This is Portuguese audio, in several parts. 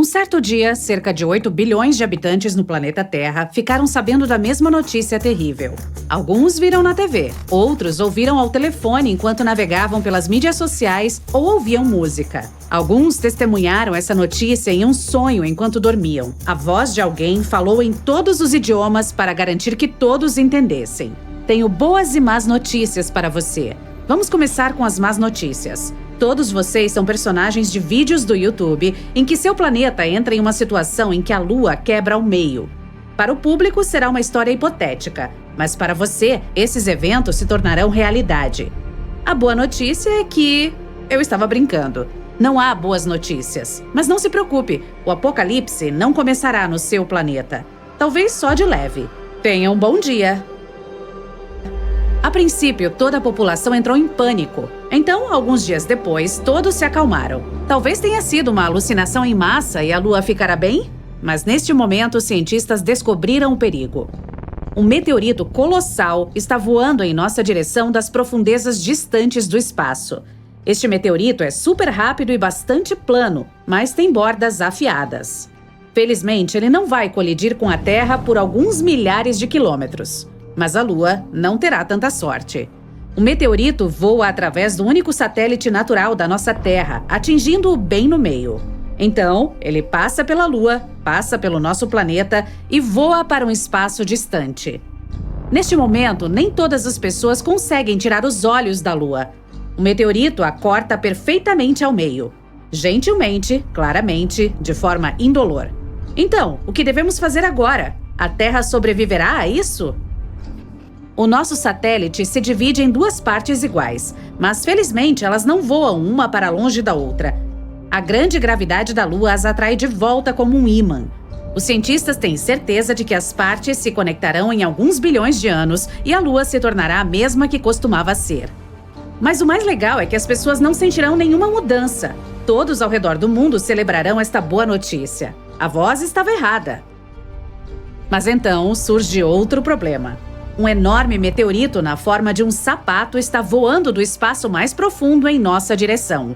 certo dia, cerca de 8 bilhões de habitantes no planeta Terra ficaram sabendo da mesma notícia terrível. Alguns viram na TV, outros ouviram ao telefone enquanto navegavam pelas mídias sociais ou ouviam música. Alguns testemunharam essa notícia em um sonho enquanto dormiam. A voz de alguém falou em todos os idiomas para garantir que todos entendessem. Tenho boas e más notícias para você. Vamos começar com as más notícias. Todos vocês são personagens de vídeos do YouTube em que seu planeta entra em uma situação em que a Lua quebra ao meio. Para o público será uma história hipotética, mas para você, esses eventos se tornarão realidade. A boa notícia é que... eu estava brincando. Não há boas notícias. Mas não se preocupe, o apocalipse não começará no seu planeta. Talvez só de leve. Tenha um bom dia! A princípio, toda a população entrou em pânico. Então, alguns dias depois, todos se acalmaram. Talvez tenha sido uma alucinação em massa e a Lua ficará bem? Mas neste momento, os cientistas descobriram o perigo. Um meteorito colossal está voando em nossa direção das profundezas distantes do espaço. Este meteorito é super rápido e bastante plano, mas tem bordas afiadas. Felizmente, ele não vai colidir com a Terra por alguns milhares de quilômetros. Mas a Lua não terá tanta sorte. O meteorito voa através do único satélite natural da nossa Terra, atingindo-o bem no meio. Então, ele passa pela Lua, passa pelo nosso planeta e voa para um espaço distante. Neste momento, nem todas as pessoas conseguem tirar os olhos da Lua. O meteorito a corta perfeitamente ao meio. Gentilmente, claramente, de forma indolor. Então, o que devemos fazer agora? A Terra sobreviverá a isso? O nosso satélite se divide em duas partes iguais, mas felizmente elas não voam uma para longe da outra. A grande gravidade da Lua as atrai de volta como um ímã. Os cientistas têm certeza de que as partes se conectarão em alguns bilhões de anos e a Lua se tornará a mesma que costumava ser. Mas o mais legal é que as pessoas não sentirão nenhuma mudança. Todos ao redor do mundo celebrarão esta boa notícia. A voz estava errada. Mas então surge outro problema. Um enorme meteorito na forma de um sapato está voando do espaço mais profundo em nossa direção.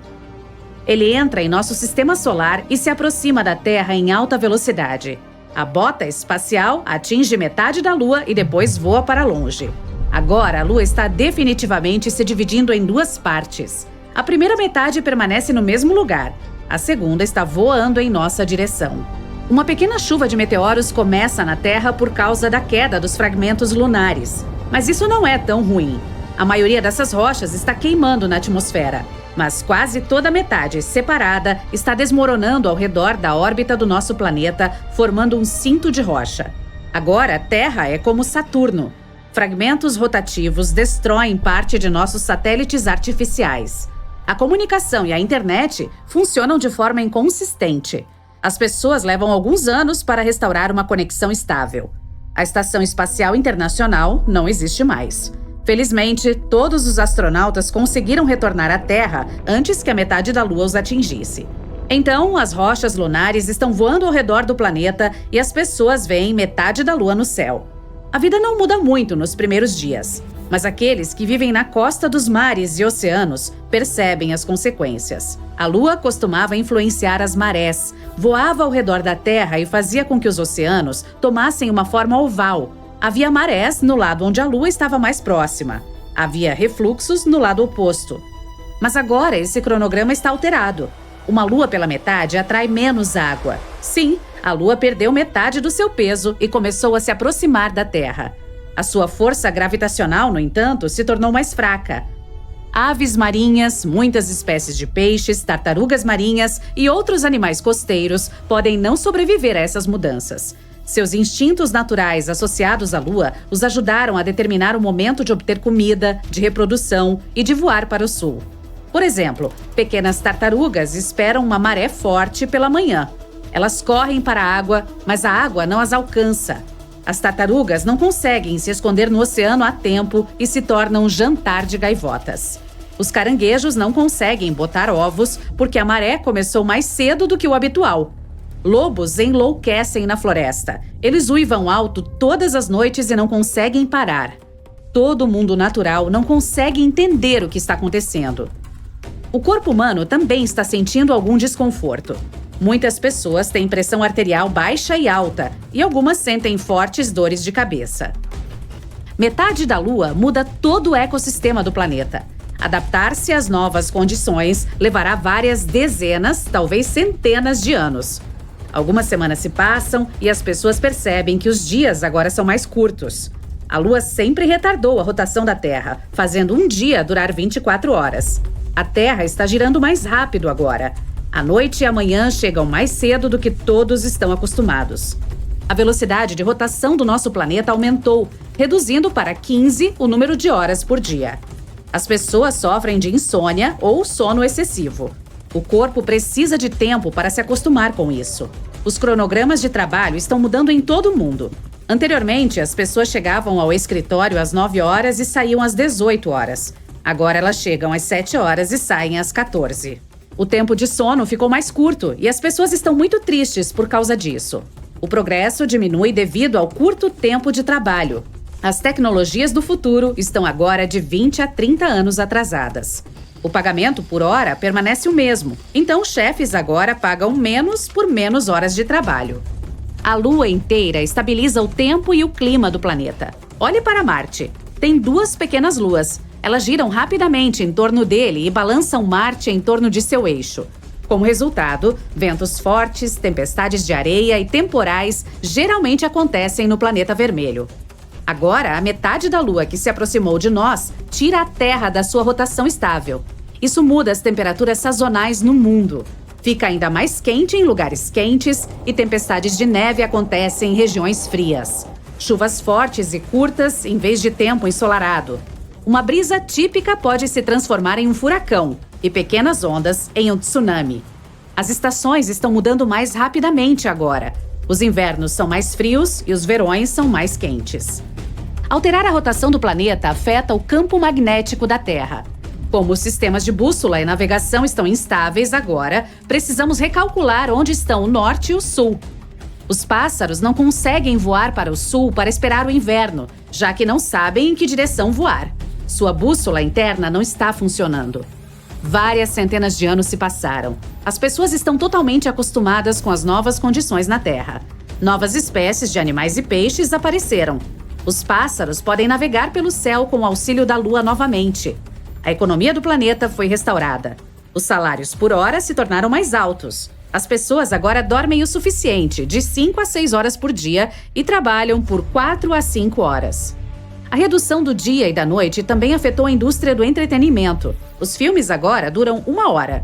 Ele entra em nosso sistema solar e se aproxima da Terra em alta velocidade. A bota espacial atinge metade da Lua e depois voa para longe. Agora, a Lua está definitivamente se dividindo em duas partes. A primeira metade permanece no mesmo lugar. A segunda está voando em nossa direção. Uma pequena chuva de meteoros começa na Terra por causa da queda dos fragmentos lunares. Mas isso não é tão ruim. A maioria dessas rochas está queimando na atmosfera, mas quase toda a metade, separada, está desmoronando ao redor da órbita do nosso planeta, formando um cinto de rocha. Agora, a Terra é como Saturno. Fragmentos rotativos destroem parte de nossos satélites artificiais. A comunicação e a internet funcionam de forma inconsistente. As pessoas levam alguns anos para restaurar uma conexão estável. A Estação Espacial Internacional não existe mais. Felizmente, todos os astronautas conseguiram retornar à Terra antes que a metade da Lua os atingisse. Então, as rochas lunares estão voando ao redor do planeta e as pessoas veem metade da Lua no céu. A vida não muda muito nos primeiros dias, mas aqueles que vivem na costa dos mares e oceanos percebem as consequências. A Lua costumava influenciar as marés, voava ao redor da Terra e fazia com que os oceanos tomassem uma forma oval. Havia marés no lado onde a Lua estava mais próxima. Havia refluxos no lado oposto. Mas agora esse cronograma está alterado. Uma Lua pela metade atrai menos água. Sim, a Lua perdeu metade do seu peso e começou a se aproximar da Terra. A sua força gravitacional, no entanto, se tornou mais fraca. Aves marinhas, muitas espécies de peixes, tartarugas marinhas e outros animais costeiros podem não sobreviver a essas mudanças. Seus instintos naturais associados à Lua os ajudaram a determinar o momento de obter comida, de reprodução e de voar para o sul. Por exemplo, pequenas tartarugas esperam uma maré forte pela manhã. Elas correm para a água, mas a água não as alcança. As tartarugas não conseguem se esconder no oceano a tempo e se tornam um jantar de gaivotas. Os caranguejos não conseguem botar ovos porque a maré começou mais cedo do que o habitual. Lobos enlouquecem na floresta. Eles uivam alto todas as noites e não conseguem parar. Todo mundo natural não consegue entender o que está acontecendo. O corpo humano também está sentindo algum desconforto. Muitas pessoas têm pressão arterial baixa e alta, e algumas sentem fortes dores de cabeça. Metade da Lua muda todo o ecossistema do planeta. Adaptar-se às novas condições levará várias dezenas, talvez centenas de anos. Algumas semanas se passam e as pessoas percebem que os dias agora são mais curtos. A Lua sempre retardou a rotação da Terra, fazendo um dia durar 24 horas. A Terra está girando mais rápido agora. A noite e a manhã chegam mais cedo do que todos estão acostumados. A velocidade de rotação do nosso planeta aumentou, reduzindo para 15 o número de horas por dia. As pessoas sofrem de insônia ou sono excessivo. O corpo precisa de tempo para se acostumar com isso. Os cronogramas de trabalho estão mudando em todo o mundo. Anteriormente, as pessoas chegavam ao escritório às 9 horas e saíam às 18 horas. Agora elas chegam às 7 horas e saem às 14. O tempo de sono ficou mais curto e as pessoas estão muito tristes por causa disso. O progresso diminui devido ao curto tempo de trabalho. As tecnologias do futuro estão agora de 20 a 30 anos atrasadas. O pagamento por hora permanece o mesmo, então os chefes agora pagam menos por menos horas de trabalho. A Lua inteira estabiliza o tempo e o clima do planeta. Olhe para Marte. Tem 2 pequenas luas. Elas giram rapidamente em torno dele e balançam Marte em torno de seu eixo. Como resultado, ventos fortes, tempestades de areia e temporais geralmente acontecem no planeta vermelho. Agora, a metade da Lua que se aproximou de nós tira a Terra da sua rotação estável. Isso muda as temperaturas sazonais no mundo. Fica ainda mais quente em lugares quentes e tempestades de neve acontecem em regiões frias. Chuvas fortes e curtas em vez de tempo ensolarado. Uma brisa típica pode se transformar em um furacão e pequenas ondas em um tsunami. As estações estão mudando mais rapidamente agora. Os invernos são mais frios e os verões são mais quentes. Alterar a rotação do planeta afeta o campo magnético da Terra. Como os sistemas de bússola e navegação estão instáveis agora, precisamos recalcular onde estão o norte e o sul. Os pássaros não conseguem voar para o sul para esperar o inverno, já que não sabem em que direção voar. Sua bússola interna não está funcionando. Várias centenas de anos se passaram. As pessoas estão totalmente acostumadas com as novas condições na Terra. Novas espécies de animais e peixes apareceram. Os pássaros podem navegar pelo céu com o auxílio da Lua novamente. A economia do planeta foi restaurada. Os salários por hora se tornaram mais altos. As pessoas agora dormem o suficiente, de 5 a 6 horas por dia, e trabalham por 4 a 5 horas. A redução do dia e da noite também afetou a indústria do entretenimento. Os filmes agora duram 1 hora.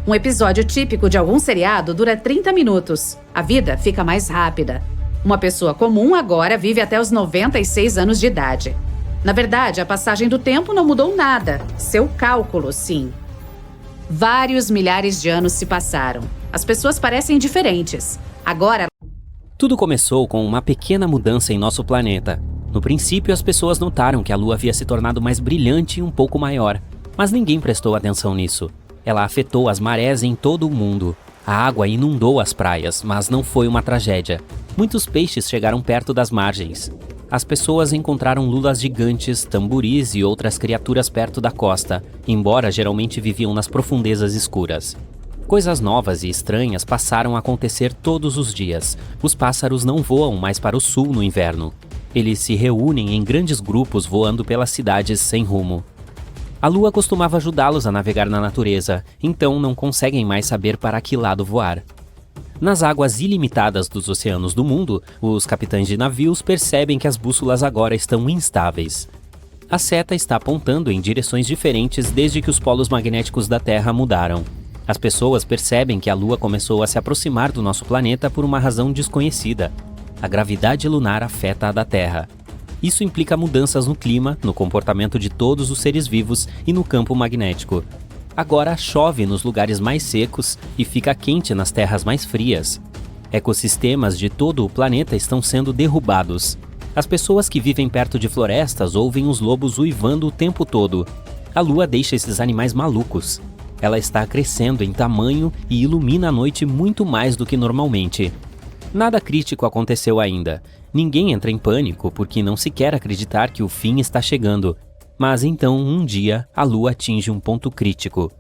Um episódio típico de algum seriado dura 30 minutos. A vida fica mais rápida. Uma pessoa comum agora vive até os 96 anos de idade. Na verdade, a passagem do tempo não mudou nada. Seu cálculo, sim. Vários milhares de anos se passaram. As pessoas parecem diferentes. Agora... Tudo começou com uma pequena mudança em nosso planeta. No princípio, as pessoas notaram que a Lua havia se tornado mais brilhante e um pouco maior. Mas ninguém prestou atenção nisso. Ela afetou as marés em todo o mundo. A água inundou as praias, mas não foi uma tragédia. Muitos peixes chegaram perto das margens. As pessoas encontraram lulas gigantes, tamboris e outras criaturas perto da costa, embora geralmente viviam nas profundezas escuras. Coisas novas e estranhas passaram a acontecer todos os dias. Os pássaros não voam mais para o sul no inverno. Eles se reúnem em grandes grupos voando pelas cidades sem rumo. A Lua costumava ajudá-los a navegar na natureza, então não conseguem mais saber para que lado voar. Nas águas ilimitadas dos oceanos do mundo, os capitães de navios percebem que as bússolas agora estão instáveis. A seta está apontando em direções diferentes desde que os polos magnéticos da Terra mudaram. As pessoas percebem que a Lua começou a se aproximar do nosso planeta por uma razão desconhecida. A gravidade lunar afeta a da Terra. Isso implica mudanças no clima, no comportamento de todos os seres vivos e no campo magnético. Agora chove nos lugares mais secos e fica quente nas terras mais frias. Ecossistemas de todo o planeta estão sendo derrubados. As pessoas que vivem perto de florestas ouvem os lobos uivando o tempo todo. A Lua deixa esses animais malucos. Ela está crescendo em tamanho e ilumina a noite muito mais do que normalmente. Nada crítico aconteceu ainda. Ninguém entra em pânico porque não se quer acreditar que o fim está chegando. Mas então, um dia, a Lua atinge um ponto crítico.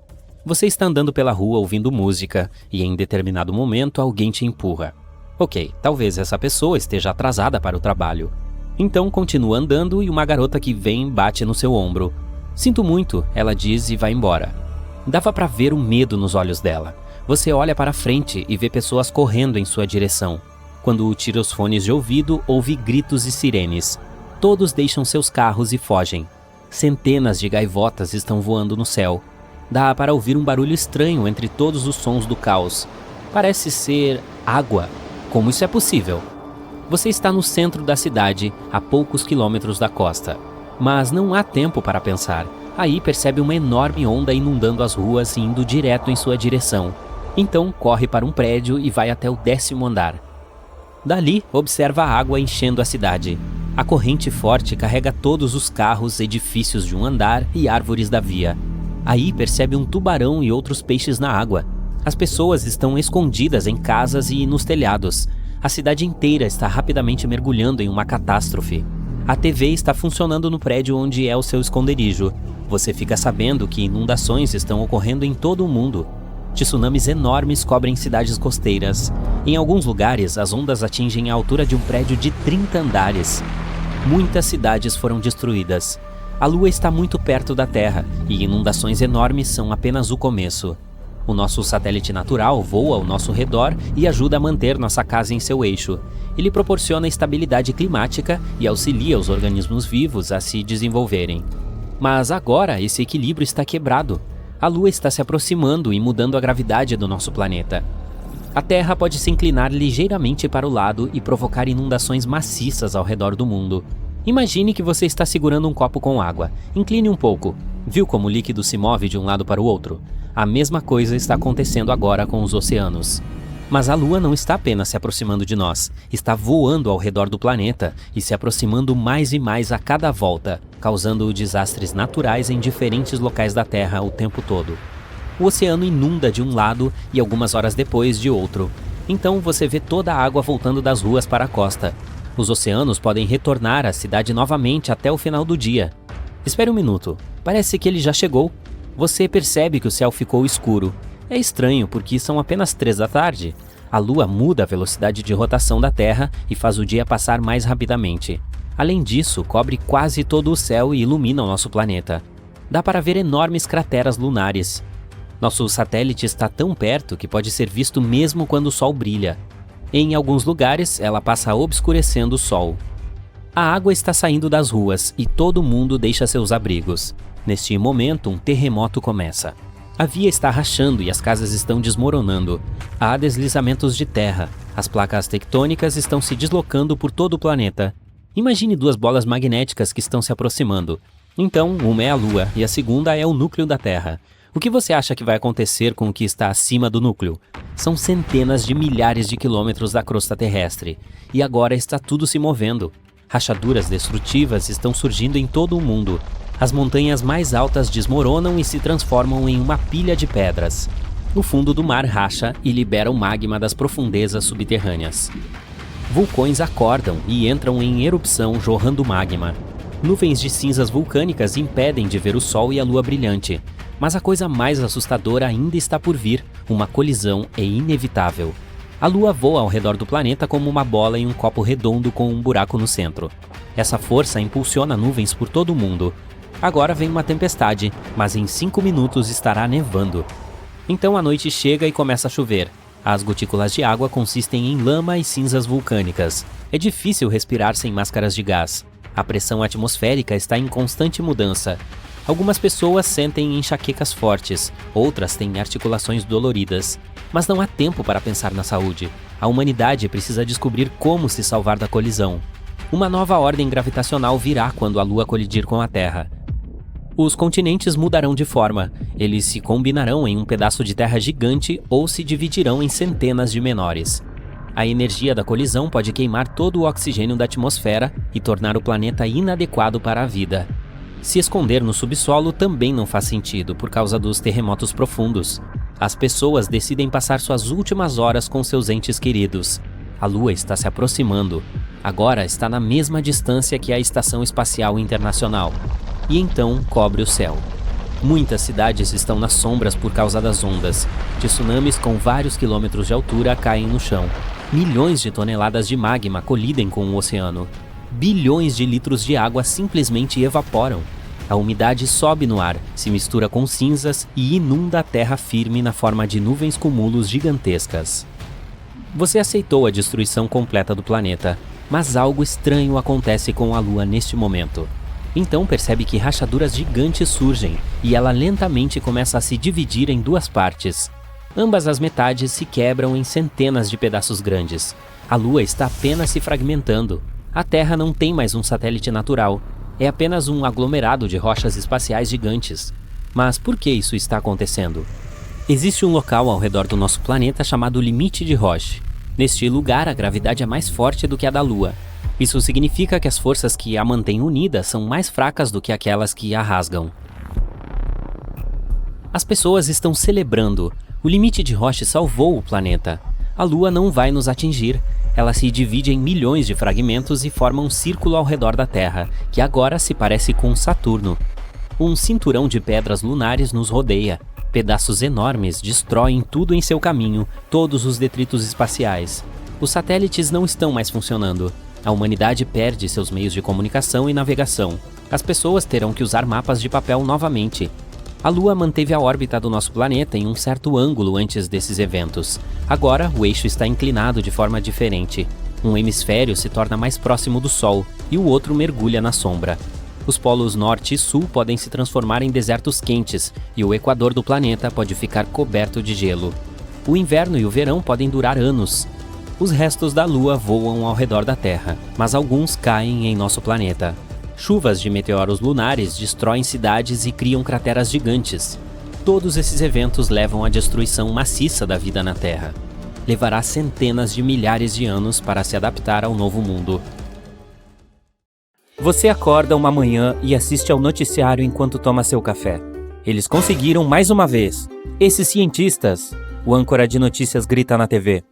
Você está andando pela rua ouvindo música e em determinado momento alguém te empurra. Ok, talvez essa pessoa esteja atrasada para o trabalho. Então continua andando e uma garota que vem bate no seu ombro. Sinto muito, ela diz e vai embora. Dava para ver o medo nos olhos dela. Você olha para frente e vê pessoas correndo em sua direção. Quando tira os fones de ouvido, ouve gritos e sirenes. Todos deixam seus carros e fogem. Centenas de gaivotas estão voando no céu. Dá para ouvir um barulho estranho entre todos os sons do caos. Parece ser água. Como isso é possível? Você está no centro da cidade, a poucos quilômetros da costa. Mas não há tempo para pensar. Aí percebe uma enorme onda inundando as ruas e indo direto em sua direção. Então corre para um prédio e vai até o 10º andar. Dali, observa a água enchendo a cidade. A corrente forte carrega todos os carros, edifícios de um andar e árvores da via. Aí percebe um tubarão e outros peixes na água. As pessoas estão escondidas em casas e nos telhados. A cidade inteira está rapidamente mergulhando em uma catástrofe. A TV está funcionando no prédio onde é o seu esconderijo. Você fica sabendo que inundações estão ocorrendo em todo o mundo. Tsunamis enormes cobrem cidades costeiras. Em alguns lugares, as ondas atingem a altura de um prédio de 30 andares. Muitas cidades foram destruídas. A Lua está muito perto da Terra e inundações enormes são apenas o começo. O nosso satélite natural voa ao nosso redor e ajuda a manter nossa casa em seu eixo. Ele proporciona estabilidade climática e auxilia os organismos vivos a se desenvolverem. Mas agora esse equilíbrio está quebrado. A Lua está se aproximando e mudando a gravidade do nosso planeta. A Terra pode se inclinar ligeiramente para o lado e provocar inundações maciças ao redor do mundo. Imagine que você está segurando um copo com água. Incline um pouco. Viu como o líquido se move de um lado para o outro? A mesma coisa está acontecendo agora com os oceanos. Mas a Lua não está apenas se aproximando de nós, está voando ao redor do planeta e se aproximando mais e mais a cada volta, causando desastres naturais em diferentes locais da Terra o tempo todo. O oceano inunda de um lado e algumas horas depois de outro. Então você vê toda a água voltando das ruas para a costa. Os oceanos podem retornar à cidade novamente até o final do dia. Espere um minuto, parece que ele já chegou. Você percebe que o céu ficou escuro. É estranho porque são apenas 3 da tarde. A Lua muda a velocidade de rotação da Terra e faz o dia passar mais rapidamente. Além disso, cobre quase todo o céu e ilumina o nosso planeta. Dá para ver enormes crateras lunares. Nosso satélite está tão perto que pode ser visto mesmo quando o Sol brilha. Em alguns lugares, ela passa obscurecendo o Sol. A água está saindo das ruas e todo mundo deixa seus abrigos. Neste momento, um terremoto começa. A via está rachando e as casas estão desmoronando. Há deslizamentos de terra. As placas tectônicas estão se deslocando por todo o planeta. Imagine 2 bolas magnéticas que estão se aproximando. Então, uma é a Lua e a segunda é o núcleo da Terra. O que você acha que vai acontecer com o que está acima do núcleo? São centenas de milhares de quilômetros da crosta terrestre. E agora está tudo se movendo. Rachaduras destrutivas estão surgindo em todo o mundo. As montanhas mais altas desmoronam e se transformam em uma pilha de pedras. O fundo do mar racha e libera o magma das profundezas subterrâneas. Vulcões acordam e entram em erupção jorrando magma. Nuvens de cinzas vulcânicas impedem de ver o Sol e a Lua brilhante. Mas a coisa mais assustadora ainda está por vir. Uma colisão é inevitável. A Lua voa ao redor do planeta como uma bola em um copo redondo com um buraco no centro. Essa força impulsiona nuvens por todo o mundo. Agora vem uma tempestade, mas em 5 minutos estará nevando. Então a noite chega e começa a chover. As gotículas de água consistem em lama e cinzas vulcânicas. É difícil respirar sem máscaras de gás. A pressão atmosférica está em constante mudança. Algumas pessoas sentem enxaquecas fortes, outras têm articulações doloridas. Mas não há tempo para pensar na saúde. A humanidade precisa descobrir como se salvar da colisão. Uma nova ordem gravitacional virá quando a Lua colidir com a Terra. Os continentes mudarão de forma. Eles se combinarão em um pedaço de terra gigante ou se dividirão em centenas de menores. A energia da colisão pode queimar todo o oxigênio da atmosfera e tornar o planeta inadequado para a vida. Se esconder no subsolo também não faz sentido por causa dos terremotos profundos. As pessoas decidem passar suas últimas horas com seus entes queridos. A Lua está se aproximando. Agora está na mesma distância que a Estação Espacial Internacional. E então cobre o céu. Muitas cidades estão nas sombras por causa das ondas. Tsunamis com vários quilômetros de altura caem no chão. Milhões de toneladas de magma colidem com o oceano. Bilhões de litros de água simplesmente evaporam. A umidade sobe no ar, se mistura com cinzas e inunda a terra firme na forma de nuvens cumulos gigantescas. Você aceitou a destruição completa do planeta, mas algo estranho acontece com a Lua neste momento. Então percebe que rachaduras gigantes surgem e ela lentamente começa a se dividir em duas partes. Ambas as metades se quebram em centenas de pedaços grandes. A Lua está apenas se fragmentando. A Terra não tem mais um satélite natural. É apenas um aglomerado de rochas espaciais gigantes. Mas por que isso está acontecendo? Existe um local ao redor do nosso planeta chamado Limite de Roche. Neste lugar, a gravidade é mais forte do que a da Lua. Isso significa que as forças que a mantêm unida são mais fracas do que aquelas que a rasgam. As pessoas estão celebrando. O Limite de Roche salvou o planeta. A Lua não vai nos atingir. Ela se divide em milhões de fragmentos e forma um círculo ao redor da Terra, que agora se parece com Saturno. Um cinturão de pedras lunares nos rodeia. Pedaços enormes destroem tudo em seu caminho, todos os detritos espaciais. Os satélites não estão mais funcionando. A humanidade perde seus meios de comunicação e navegação. As pessoas terão que usar mapas de papel novamente. A Lua manteve a órbita do nosso planeta em um certo ângulo antes desses eventos. Agora, o eixo está inclinado de forma diferente. Um hemisfério se torna mais próximo do Sol e o outro mergulha na sombra. Os polos norte e sul podem se transformar em desertos quentes e o equador do planeta pode ficar coberto de gelo. O inverno e o verão podem durar anos. Os restos da Lua voam ao redor da Terra, mas alguns caem em nosso planeta. Chuvas de meteoros lunares destroem cidades e criam crateras gigantes. Todos esses eventos levam à destruição maciça da vida na Terra. Levará centenas de milhares de anos para se adaptar ao novo mundo. Você acorda uma manhã e assiste ao noticiário enquanto toma seu café. Eles conseguiram mais uma vez. Esses cientistas, o âncora de notícias grita na TV.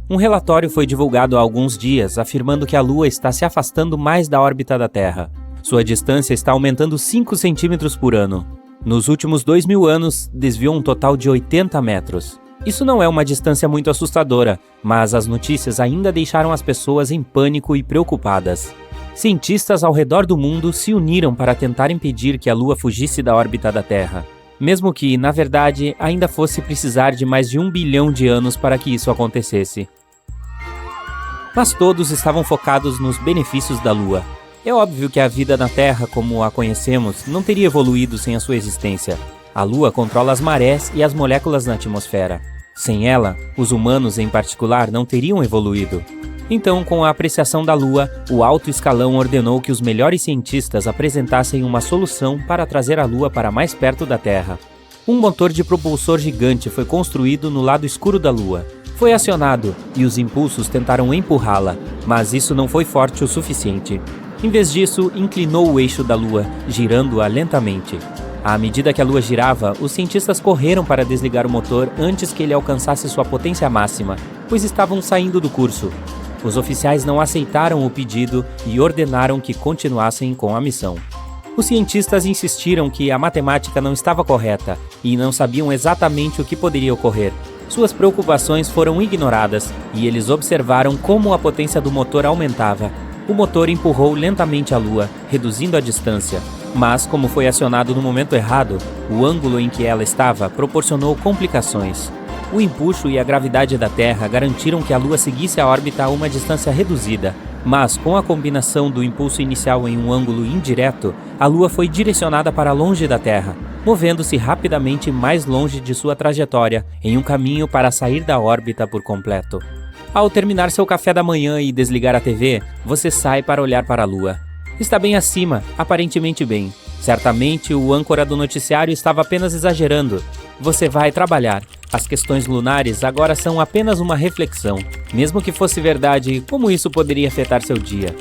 Um relatório foi divulgado há alguns dias afirmando que a Lua está se afastando mais da órbita da Terra. Sua distância está aumentando 5 centímetros por ano. Nos últimos 2.000 anos, desviou um total de 80 metros. Isso não é uma distância muito assustadora, mas as notícias ainda deixaram as pessoas em pânico e preocupadas. Cientistas ao redor do mundo se uniram para tentar impedir que a Lua fugisse da órbita da Terra. Mesmo que, na verdade, ainda fosse precisar de mais de 1 bilhão de anos para que isso acontecesse. Mas todos estavam focados nos benefícios da Lua. É óbvio que a vida na Terra, como a conhecemos, não teria evoluído sem a sua existência. A Lua controla as marés e as moléculas na atmosfera. Sem ela, os humanos em particular não teriam evoluído. Então, com a apreciação da Lua, o alto escalão ordenou que os melhores cientistas apresentassem uma solução para trazer a Lua para mais perto da Terra. Um motor de propulsor gigante foi construído no lado escuro da Lua. Foi acionado e os impulsos tentaram empurrá-la, mas isso não foi forte o suficiente. Em vez disso, inclinou o eixo da Lua, girando-a lentamente. À medida que a Lua girava, os cientistas correram para desligar o motor antes que ele alcançasse sua potência máxima, pois estavam saindo do curso. Os oficiais não aceitaram o pedido e ordenaram que continuassem com a missão. Os cientistas insistiram que a matemática não estava correta e não sabiam exatamente o que poderia ocorrer. Suas preocupações foram ignoradas e eles observaram como a potência do motor aumentava. O motor empurrou lentamente a Lua, reduzindo a distância. Mas, como foi acionado no momento errado, o ângulo em que ela estava proporcionou complicações. O empuxo e a gravidade da Terra garantiram que a Lua seguisse a órbita a uma distância reduzida. Mas, com a combinação do impulso inicial em um ângulo indireto, a Lua foi direcionada para longe da Terra, movendo-se rapidamente mais longe de sua trajetória, em um caminho para sair da órbita por completo. Ao terminar seu café da manhã e desligar a TV, você sai para olhar para a Lua. Está bem acima, aparentemente bem. Certamente o âncora do noticiário estava apenas exagerando. Você vai trabalhar. As questões lunares agora são apenas uma reflexão. Mesmo que fosse verdade, como isso poderia afetar seu dia?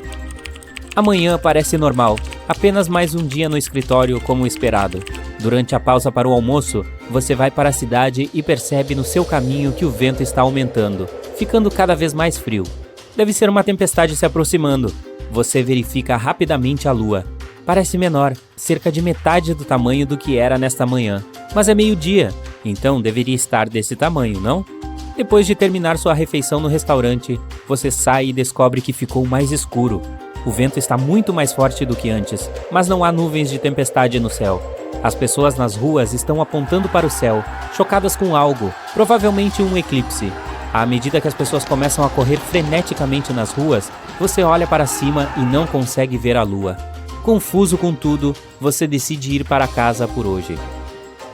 Amanhã parece normal, apenas mais um dia no escritório como esperado. Durante a pausa para o almoço, você vai para a cidade e percebe no seu caminho que o vento está aumentando, ficando cada vez mais frio. Deve ser uma tempestade se aproximando. Você verifica rapidamente a Lua. parece menor, cerca de metade do tamanho do que era nesta manhã. Mas é meio-dia, então deveria estar desse tamanho, não? Depois de terminar sua refeição no restaurante, você sai e descobre que ficou mais escuro. O vento está muito mais forte do que antes, mas não há nuvens de tempestade no céu. As pessoas nas ruas estão apontando para o céu, chocadas com algo, provavelmente um eclipse. À medida que as pessoas começam a correr freneticamente nas ruas, você olha para cima e não consegue ver a lua. Confuso com tudo, você decide ir para casa por hoje.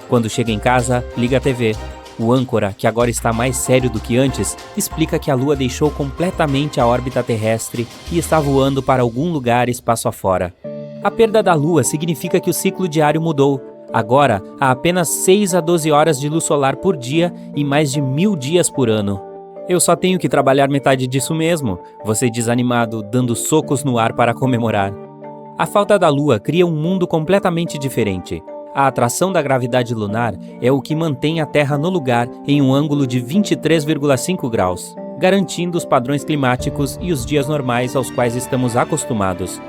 Quando chega em casa, liga a TV. O âncora, que agora está mais sério do que antes, explica que a Lua deixou completamente a órbita terrestre e está voando para algum lugar espaço afora. A perda da Lua significa que o ciclo diário mudou. Agora, há apenas 6 a 12 horas de luz solar por dia e mais de 1000 dias por ano. Eu só tenho que trabalhar metade disso mesmo, você diz animado, dando socos no ar para comemorar. A falta da Lua cria um mundo completamente diferente. A atração da gravidade lunar é o que mantém a Terra no lugar em um ângulo de 23,5 graus, garantindo os padrões climáticos e os dias normais aos quais estamos acostumados.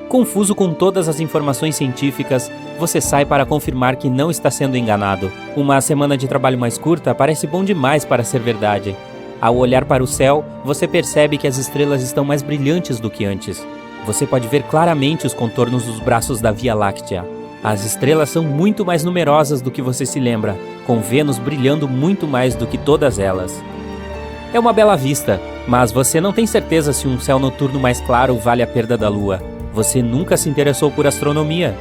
Confuso com todas as informações científicas, você sai para confirmar que não está sendo enganado. Uma semana de trabalho mais curta parece bom demais para ser verdade. Ao olhar para o céu, você percebe que as estrelas estão mais brilhantes do que antes. Você pode ver claramente os contornos dos braços da Via Láctea. As estrelas são muito mais numerosas do que você se lembra, com Vênus brilhando muito mais do que todas elas. É uma bela vista, mas você não tem certeza se um céu noturno mais claro vale a perda da lua. Você nunca se interessou por astronomia.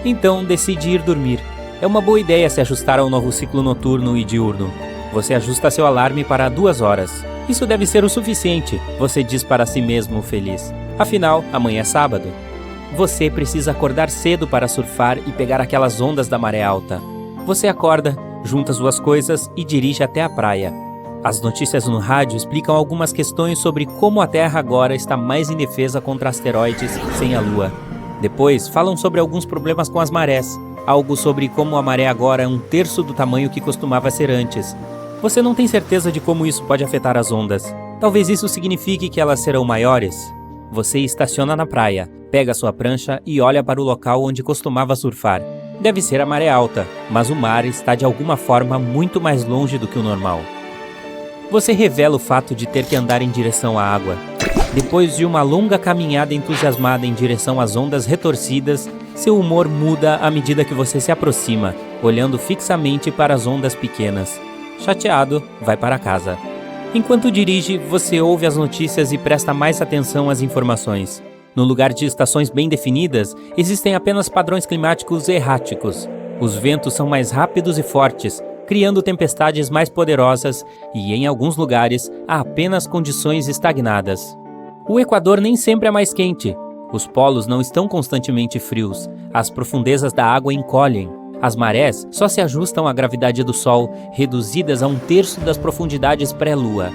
Então decide ir dormir. É uma boa ideia se ajustar ao novo ciclo noturno e diurno. Você ajusta seu alarme para 2 horas. Isso deve ser o suficiente, você diz para si mesmo feliz. Afinal, amanhã é sábado. Você precisa acordar cedo para surfar e pegar aquelas ondas da maré alta. Você acorda, junta suas coisas e dirige até a praia. As notícias no rádio explicam algumas questões sobre como a Terra agora está mais indefesa contra asteroides sem a Lua. Depois, falam sobre alguns problemas com as marés, algo sobre como a maré agora é 1/3 do tamanho que costumava ser antes. Você não tem certeza de como isso pode afetar as ondas. Talvez isso signifique que elas serão maiores. Você estaciona na praia, pega sua prancha e olha para o local onde costumava surfar. Deve ser a maré alta, mas o mar está de alguma forma muito mais longe do que o normal. Você revela o fato de ter que andar em direção à água. Depois de uma longa caminhada entusiasmada em direção às ondas retorcidas, seu humor muda à medida que você se aproxima, olhando fixamente para as ondas pequenas. Chateado, vai para casa. Enquanto dirige, você ouve as notícias e presta mais atenção às informações. No lugar de estações bem definidas, existem apenas padrões climáticos erráticos. Os ventos são mais rápidos e fortes, criando tempestades mais poderosas e, em alguns lugares, há apenas condições estagnadas. O Equador nem sempre é mais quente. Os polos não estão constantemente frios. As profundezas da água encolhem. As marés só se ajustam à gravidade do Sol, reduzidas a 1/3 das profundidades pré-lua.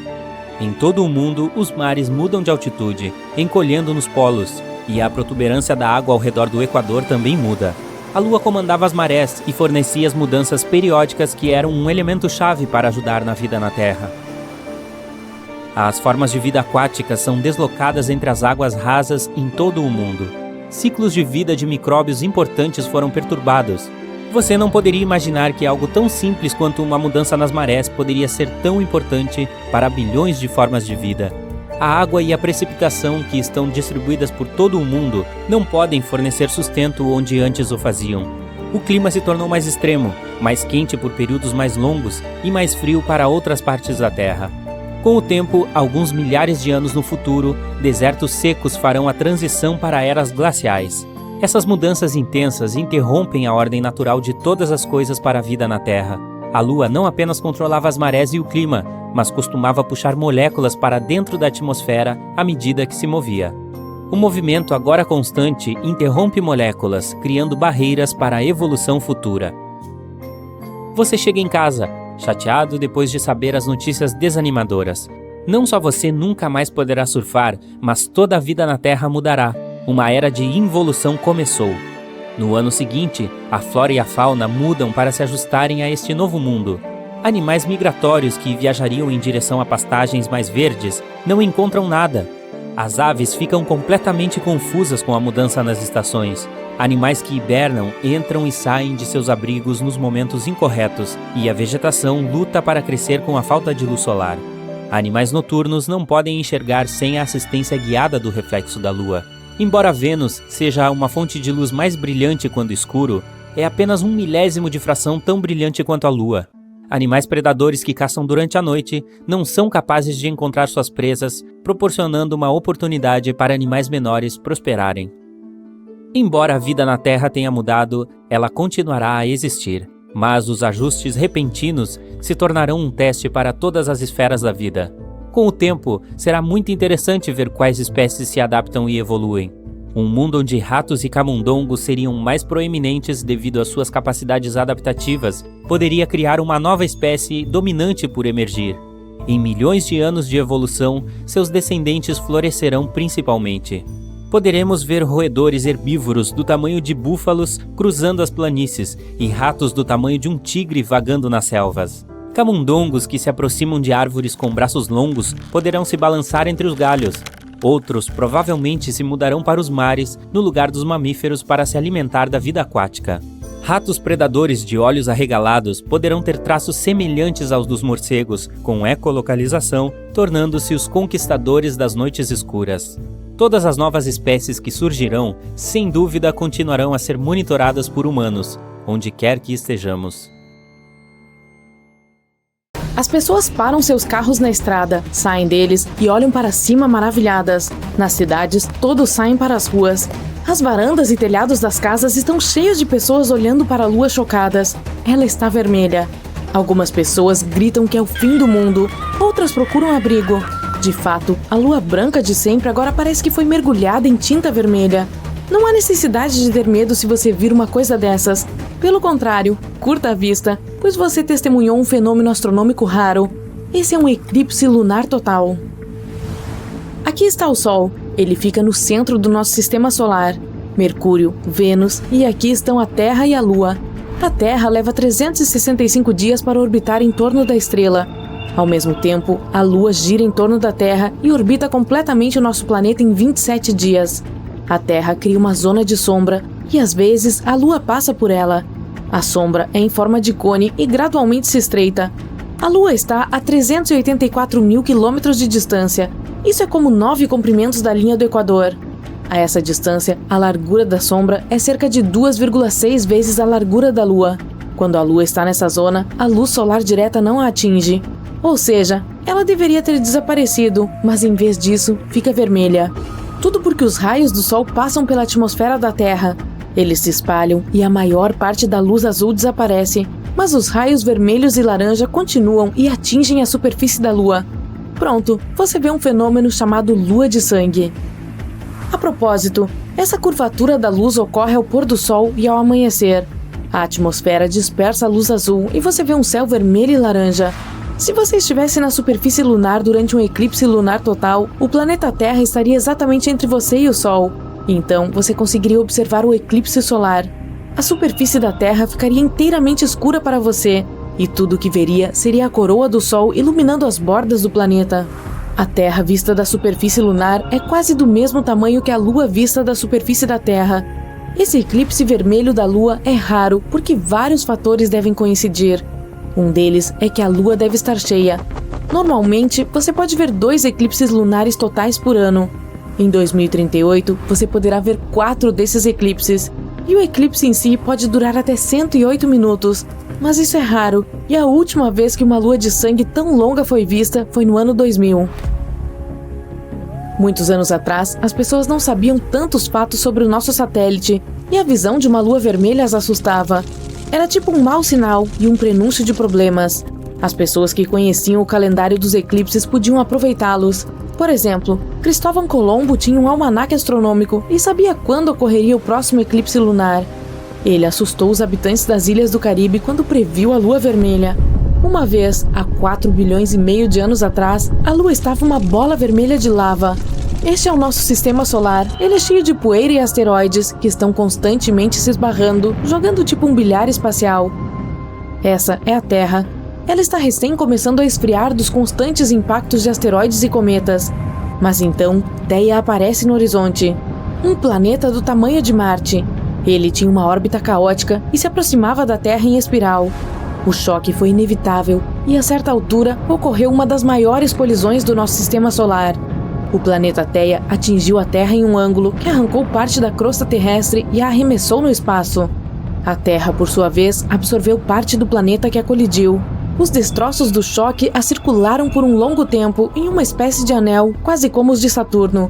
Em todo o mundo, os mares mudam de altitude, encolhendo nos polos, e a protuberância da água ao redor do Equador também muda. A Lua comandava as marés e fornecia as mudanças periódicas que eram um elemento-chave para ajudar na vida na Terra. As formas de vida aquáticas são deslocadas entre as águas rasas em todo o mundo. Ciclos de vida de micróbios importantes foram perturbados. Você não poderia imaginar que algo tão simples quanto uma mudança nas marés poderia ser tão importante para bilhões de formas de vida. A água e a precipitação, que estão distribuídas por todo o mundo, não podem fornecer sustento onde antes o faziam. O clima se tornou mais extremo, mais quente por períodos mais longos e mais frio para outras partes da Terra. Com o tempo, alguns milhares de anos no futuro, desertos secos farão a transição para eras glaciais. Essas mudanças intensas interrompem a ordem natural de todas as coisas para a vida na Terra. A Lua não apenas controlava as marés e o clima, mas costumava puxar moléculas para dentro da atmosfera à medida que se movia. O movimento agora constante interrompe moléculas, criando barreiras para a evolução futura. Você chega em casa, chateado depois de saber as notícias desanimadoras. Não só você nunca mais poderá surfar, mas toda a vida na Terra mudará. Uma era de involução começou. No ano seguinte, a flora e a fauna mudam para se ajustarem a este novo mundo. Animais migratórios que viajariam em direção a pastagens mais verdes não encontram nada. As aves ficam completamente confusas com a mudança nas estações. Animais que hibernam entram e saem de seus abrigos nos momentos incorretos, e a vegetação luta para crescer com a falta de luz solar. Animais noturnos não podem enxergar sem a assistência guiada do reflexo da lua. Embora Vênus seja uma fonte de luz mais brilhante quando escuro, é apenas 1/1000º de fração tão brilhante quanto a lua. Animais predadores que caçam durante a noite não são capazes de encontrar suas presas, proporcionando uma oportunidade para animais menores prosperarem. Embora a vida na Terra tenha mudado, ela continuará a existir, mas os ajustes repentinos se tornarão um teste para todas as esferas da vida. Com o tempo, será muito interessante ver quais espécies se adaptam e evoluem. Um mundo onde ratos e camundongos seriam mais proeminentes devido às suas capacidades adaptativas poderia criar uma nova espécie dominante por emergir. Em milhões de anos de evolução, seus descendentes florescerão principalmente. Poderemos ver roedores herbívoros do tamanho de búfalos cruzando as planícies e ratos do tamanho de um tigre vagando nas selvas. Camundongos que se aproximam de árvores com braços longos poderão se balançar entre os galhos. Outros provavelmente se mudarão para os mares, no lugar dos mamíferos, para se alimentar da vida aquática. Ratos predadores de olhos arregalados poderão ter traços semelhantes aos dos morcegos, com ecolocalização, tornando-se os conquistadores das noites escuras. Todas as novas espécies que surgirão, sem dúvida, continuarão a ser monitoradas por humanos, onde quer que estejamos. As pessoas param seus carros na estrada, saem deles e olham para cima maravilhadas. Nas cidades, todos saem para as ruas. As varandas e telhados das casas estão cheios de pessoas olhando para a lua chocadas. Ela está vermelha. Algumas pessoas gritam que é o fim do mundo, outras procuram abrigo. De fato, a lua branca de sempre agora parece que foi mergulhada em tinta vermelha. Não há necessidade de ter medo se você vir uma coisa dessas. Pelo contrário, curta a vista, pois você testemunhou um fenômeno astronômico raro. Esse é um eclipse lunar total. Aqui está o Sol. Ele fica no centro do nosso sistema solar. Mercúrio, Vênus e aqui estão a Terra e a Lua. A Terra leva 365 dias para orbitar em torno da estrela. Ao mesmo tempo, a Lua gira em torno da Terra e orbita completamente o nosso planeta em 27 dias. A Terra cria uma zona de sombra e, às vezes, a Lua passa por ela. A sombra é em forma de cone e gradualmente se estreita. A Lua está a 384.000 quilômetros de distância. Isso é como 9 comprimentos da linha do Equador. A essa distância, a largura da sombra é cerca de 2,6 vezes a largura da Lua. Quando a Lua está nessa zona, a luz solar direta não a atinge. Ou seja, ela deveria ter desaparecido, mas em vez disso, fica vermelha. Tudo porque os raios do Sol passam pela atmosfera da Terra. Eles se espalham e a maior parte da luz azul desaparece, mas os raios vermelhos e laranja continuam e atingem a superfície da Lua. Pronto, você vê um fenômeno chamado lua de sangue. A propósito, essa curvatura da luz ocorre ao pôr do Sol e ao amanhecer. A atmosfera dispersa a luz azul e você vê um céu vermelho e laranja. Se você estivesse na superfície lunar durante um eclipse lunar total, o planeta Terra estaria exatamente entre você e o Sol. Então, você conseguiria observar o eclipse solar. A superfície da Terra ficaria inteiramente escura para você, e tudo o que veria seria a coroa do Sol iluminando as bordas do planeta. A Terra vista da superfície lunar é quase do mesmo tamanho que a Lua vista da superfície da Terra. Esse eclipse vermelho da Lua é raro porque vários fatores devem coincidir. Um deles é que a Lua deve estar cheia. Normalmente, você pode ver 2 eclipses lunares totais por ano. Em 2038, você poderá ver 4 desses eclipses. E o eclipse em si pode durar até 108 minutos. Mas isso é raro, e a última vez que uma lua de sangue tão longa foi vista foi no ano 2000. Muitos anos atrás, as pessoas não sabiam tantos fatos sobre o nosso satélite, e a visão de uma lua vermelha as assustava. Era tipo um mau sinal e um prenúncio de problemas. As pessoas que conheciam o calendário dos eclipses podiam aproveitá-los. Por exemplo, Cristóvão Colombo tinha um almanaque astronômico e sabia quando ocorreria o próximo eclipse lunar. Ele assustou os habitantes das ilhas do Caribe quando previu a lua vermelha. Uma vez, há 4 bilhões e meio de anos atrás, a lua estava uma bola vermelha de lava. Este é o nosso sistema solar. Ele é cheio de poeira e asteroides que estão constantemente se esbarrando, jogando tipo um bilhar espacial. Essa é a Terra. Ela está recém começando a esfriar dos constantes impactos de asteroides e cometas. Mas então, Theia aparece no horizonte. Um planeta do tamanho de Marte. Ele tinha uma órbita caótica e se aproximava da Terra em espiral. O choque foi inevitável e, a certa altura, ocorreu uma das maiores colisões do nosso sistema solar. O planeta Theia atingiu a Terra em um ângulo que arrancou parte da crosta terrestre e a arremessou no espaço. A Terra, por sua vez, absorveu parte do planeta que a colidiu. Os destroços do choque a circularam por um longo tempo em uma espécie de anel, quase como os de Saturno.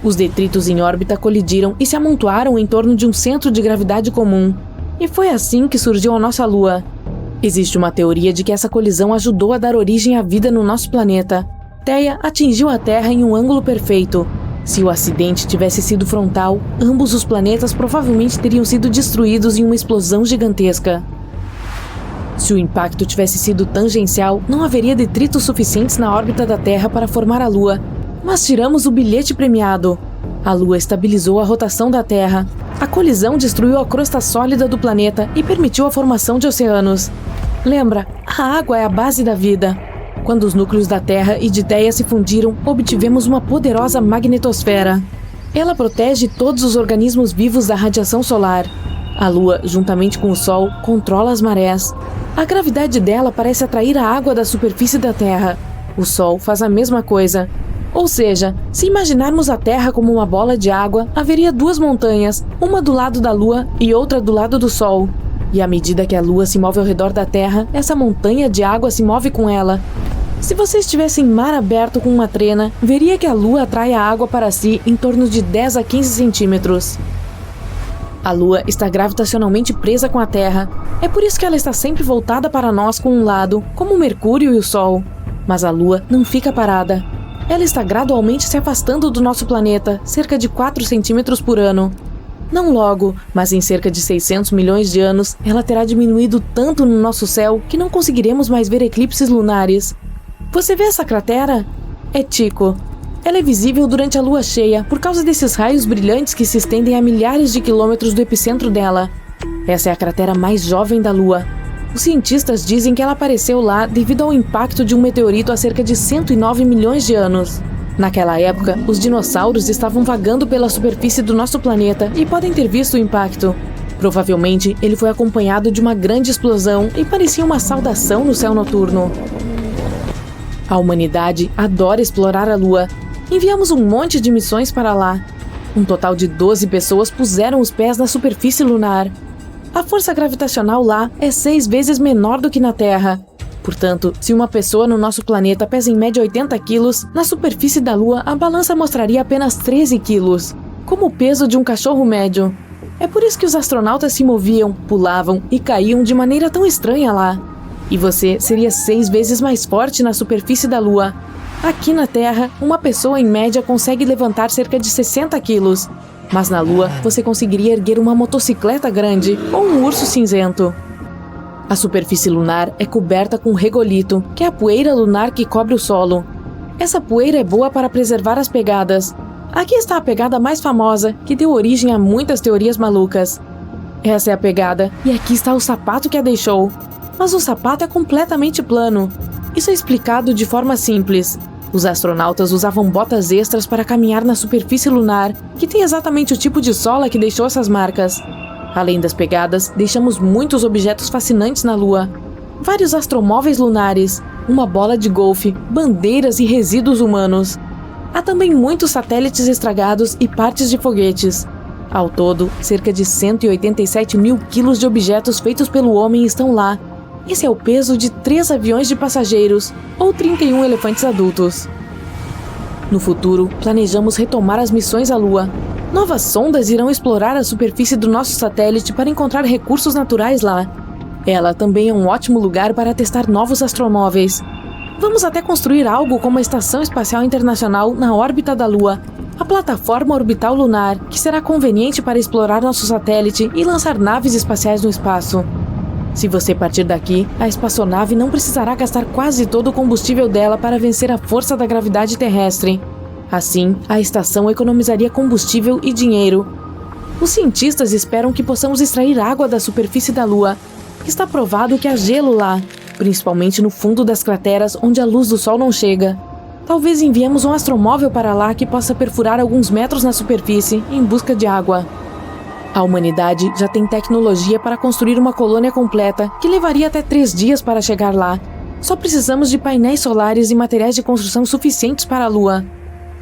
Os detritos em órbita colidiram e se amontoaram em torno de um centro de gravidade comum. E foi assim que surgiu a nossa Lua. Existe uma teoria de que essa colisão ajudou a dar origem à vida no nosso planeta. Theia atingiu a Terra em um ângulo perfeito. Se o acidente tivesse sido frontal, ambos os planetas provavelmente teriam sido destruídos em uma explosão gigantesca. Se o impacto tivesse sido tangencial, não haveria detritos suficientes na órbita da Terra para formar a Lua. Mas tiramos o bilhete premiado. A Lua estabilizou a rotação da Terra. A colisão destruiu a crosta sólida do planeta e permitiu a formação de oceanos. Lembra, a água é a base da vida. Quando os núcleos da Terra e de Theia se fundiram, obtivemos uma poderosa magnetosfera. Ela protege todos os organismos vivos da radiação solar. A Lua, juntamente com o Sol, controla as marés. A gravidade dela parece atrair a água da superfície da Terra. O Sol faz a mesma coisa. Ou seja, se imaginarmos a Terra como uma bola de água, haveria duas montanhas, uma do lado da Lua e outra do lado do Sol. E à medida que a Lua se move ao redor da Terra, essa montanha de água se move com ela. Se você estivesse em mar aberto com uma trena, veria que a Lua atrai a água para si em torno de 10 a 15 centímetros. A Lua está gravitacionalmente presa com a Terra. É por isso que ela está sempre voltada para nós com um lado, como o Mercúrio e o Sol. Mas a Lua não fica parada. Ela está gradualmente se afastando do nosso planeta, cerca de 4 centímetros por ano. Não logo, mas em cerca de 600 milhões de anos, ela terá diminuído tanto no nosso céu que não conseguiremos mais ver eclipses lunares. Você vê essa cratera? É Tycho. Ela é visível durante a lua cheia por causa desses raios brilhantes que se estendem a milhares de quilômetros do epicentro dela. Essa é a cratera mais jovem da Lua. Os cientistas dizem que ela apareceu lá devido ao impacto de um meteorito há cerca de 109 milhões de anos. Naquela época, os dinossauros estavam vagando pela superfície do nosso planeta e podem ter visto o impacto. Provavelmente, ele foi acompanhado de uma grande explosão e parecia uma saudação no céu noturno. A humanidade adora explorar a Lua. Enviamos um monte de missões para lá. Um total de 12 pessoas puseram os pés na superfície lunar. A força gravitacional lá é 6 vezes menor do que na Terra. Portanto, se uma pessoa no nosso planeta pesa em média 80 quilos, na superfície da Lua a balança mostraria apenas 13 quilos, como o peso de um cachorro médio. É por isso que os astronautas se moviam, pulavam e caíam de maneira tão estranha lá. E você seria 6 vezes mais forte na superfície da Lua. Aqui na Terra, uma pessoa em média consegue levantar cerca de 60 quilos. Mas na Lua, você conseguiria erguer uma motocicleta grande ou um urso cinzento. A superfície lunar é coberta com regolito, que é a poeira lunar que cobre o solo. Essa poeira é boa para preservar as pegadas. Aqui está a pegada mais famosa, que deu origem a muitas teorias malucas. Essa é a pegada, e aqui está o sapato que a deixou. Mas o sapato é completamente plano. Isso é explicado de forma simples. Os astronautas usavam botas extras para caminhar na superfície lunar, que tem exatamente o tipo de sola que deixou essas marcas. Além das pegadas, deixamos muitos objetos fascinantes na Lua. Vários astromóveis lunares, uma bola de golfe, bandeiras e resíduos humanos. Há também muitos satélites estragados e partes de foguetes. Ao todo, cerca de 187 mil quilos de objetos feitos pelo homem estão lá. Esse é o peso de 3 aviões de passageiros, ou 31 elefantes adultos. No futuro, planejamos retomar as missões à Lua. Novas sondas irão explorar a superfície do nosso satélite para encontrar recursos naturais lá. Ela também é um ótimo lugar para testar novos astromóveis. Vamos até construir algo como a Estação Espacial Internacional na órbita da Lua, a plataforma orbital lunar, que será conveniente para explorar nosso satélite e lançar naves espaciais no espaço. Se você partir daqui, a espaçonave não precisará gastar quase todo o combustível dela para vencer a força da gravidade terrestre. Assim, a estação economizaria combustível e dinheiro. Os cientistas esperam que possamos extrair água da superfície da Lua. Está provado que há gelo lá, principalmente no fundo das crateras onde a luz do Sol não chega. Talvez enviemos um astromóvel para lá que possa perfurar alguns metros na superfície em busca de água. A humanidade já tem tecnologia para construir uma colônia completa que levaria até 3 dias para chegar lá. Só precisamos de painéis solares e materiais de construção suficientes para a Lua.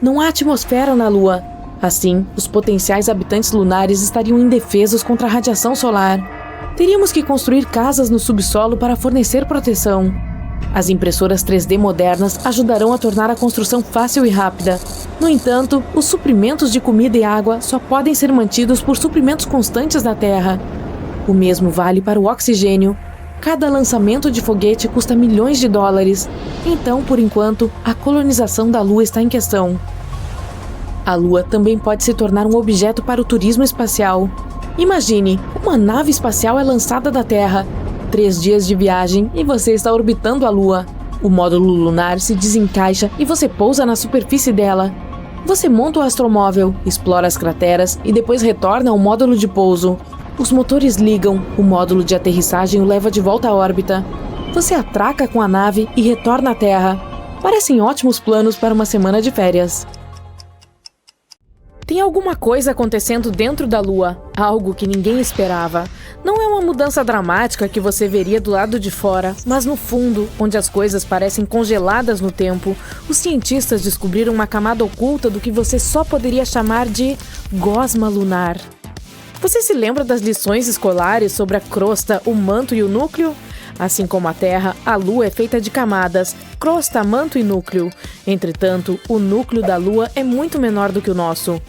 Não há atmosfera na Lua. Assim, os potenciais habitantes lunares estariam indefesos contra a radiação solar. Teríamos que construir casas no subsolo para fornecer proteção. As impressoras 3D modernas ajudarão a tornar a construção fácil e rápida. No entanto, os suprimentos de comida e água só podem ser mantidos por suprimentos constantes da Terra. O mesmo vale para o oxigênio. Cada lançamento de foguete custa milhões de dólares. Então, por enquanto, a colonização da Lua está em questão. A Lua também pode se tornar um objeto para o turismo espacial. Imagine, uma nave espacial é lançada da Terra. 3 dias de viagem e você está orbitando a Lua. O módulo lunar se desencaixa e você pousa na superfície dela. Você monta o astromóvel, explora as crateras e depois retorna ao módulo de pouso. Os motores ligam, o módulo de aterrissagem o leva de volta à órbita. Você atraca com a nave e retorna à Terra. Parecem ótimos planos para uma semana de férias. Tem alguma coisa acontecendo dentro da Lua, algo que ninguém esperava. Não é uma mudança dramática que você veria do lado de fora, mas no fundo, onde as coisas parecem congeladas no tempo, os cientistas descobriram uma camada oculta do que você só poderia chamar de gosma lunar. Você se lembra das lições escolares sobre a crosta, o manto e o núcleo? Assim como a Terra, a Lua é feita de camadas, crosta, manto e núcleo. Entretanto, o núcleo da Lua é muito menor do que o nosso.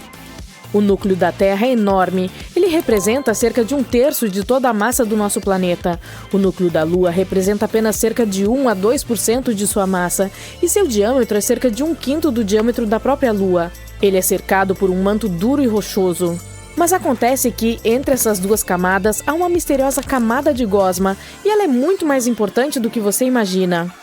O núcleo da Terra é enorme. Ele representa cerca de 1/3 de toda a massa do nosso planeta. O núcleo da Lua representa apenas cerca de 1 a 2% de sua massa, e seu diâmetro é cerca de 1/5 do diâmetro da própria Lua. Ele é cercado por um manto duro e rochoso. Mas acontece que, entre essas duas camadas, há uma misteriosa camada de gosma, e ela é muito mais importante do que você imagina.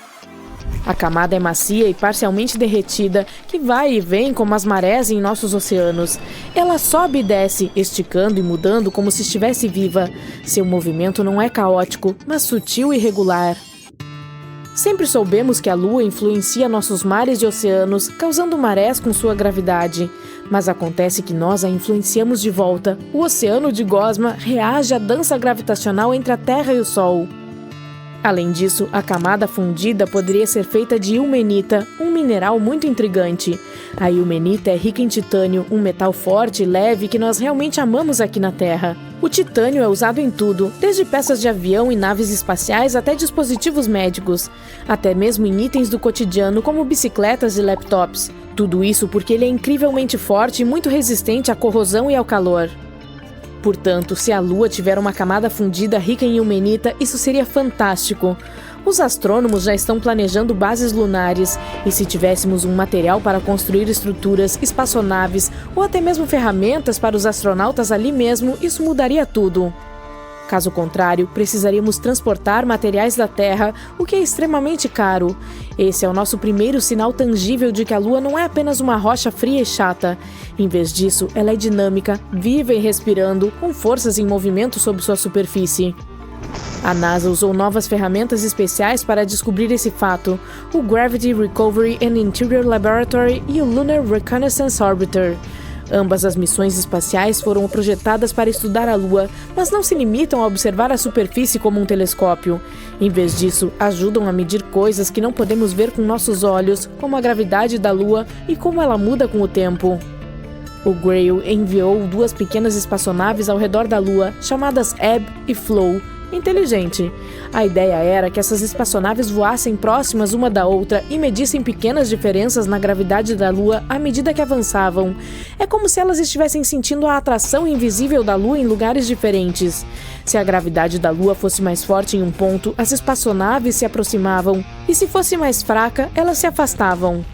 A camada é macia e parcialmente derretida, que vai e vem como as marés em nossos oceanos. Ela sobe e desce, esticando e mudando como se estivesse viva. Seu movimento não é caótico, mas sutil e regular. Sempre soubemos que a Lua influencia nossos mares e oceanos, causando marés com sua gravidade. Mas acontece que nós a influenciamos de volta. O oceano de gosma reage à dança gravitacional entre a Terra e o Sol. Além disso, a camada fundida poderia ser feita de ilmenita, um mineral muito intrigante. A ilmenita é rica em titânio, um metal forte e leve que nós realmente amamos aqui na Terra. O titânio é usado em tudo, desde peças de avião e naves espaciais até dispositivos médicos, até mesmo em itens do cotidiano como bicicletas e laptops. Tudo isso porque ele é incrivelmente forte e muito resistente à corrosão e ao calor. Portanto, se a Lua tiver uma camada fundida rica em ilmenita, isso seria fantástico. Os astrônomos já estão planejando bases lunares, e se tivéssemos um material para construir estruturas, espaçonaves ou até mesmo ferramentas para os astronautas ali mesmo, isso mudaria tudo. Caso contrário, precisaríamos transportar materiais da Terra, o que é extremamente caro. Esse é o nosso primeiro sinal tangível de que a Lua não é apenas uma rocha fria e chata. Em vez disso, ela é dinâmica, viva e respirando, com forças em movimento sob sua superfície. A NASA usou novas ferramentas especiais para descobrir esse fato: o Gravity Recovery and Interior Laboratory e o Lunar Reconnaissance Orbiter. Ambas as missões espaciais foram projetadas para estudar a Lua, mas não se limitam a observar a superfície como um telescópio. Em vez disso, ajudam a medir coisas que não podemos ver com nossos olhos, como a gravidade da Lua e como ela muda com o tempo. O Grail enviou 2 pequenas espaçonaves ao redor da Lua, chamadas Ebb e Flow. Inteligente. A ideia era que essas espaçonaves voassem próximas uma da outra e medissem pequenas diferenças na gravidade da Lua à medida que avançavam. É como se elas estivessem sentindo a atração invisível da Lua em lugares diferentes. Se a gravidade da Lua fosse mais forte em um ponto, as espaçonaves se aproximavam, e se fosse mais fraca, elas se afastavam.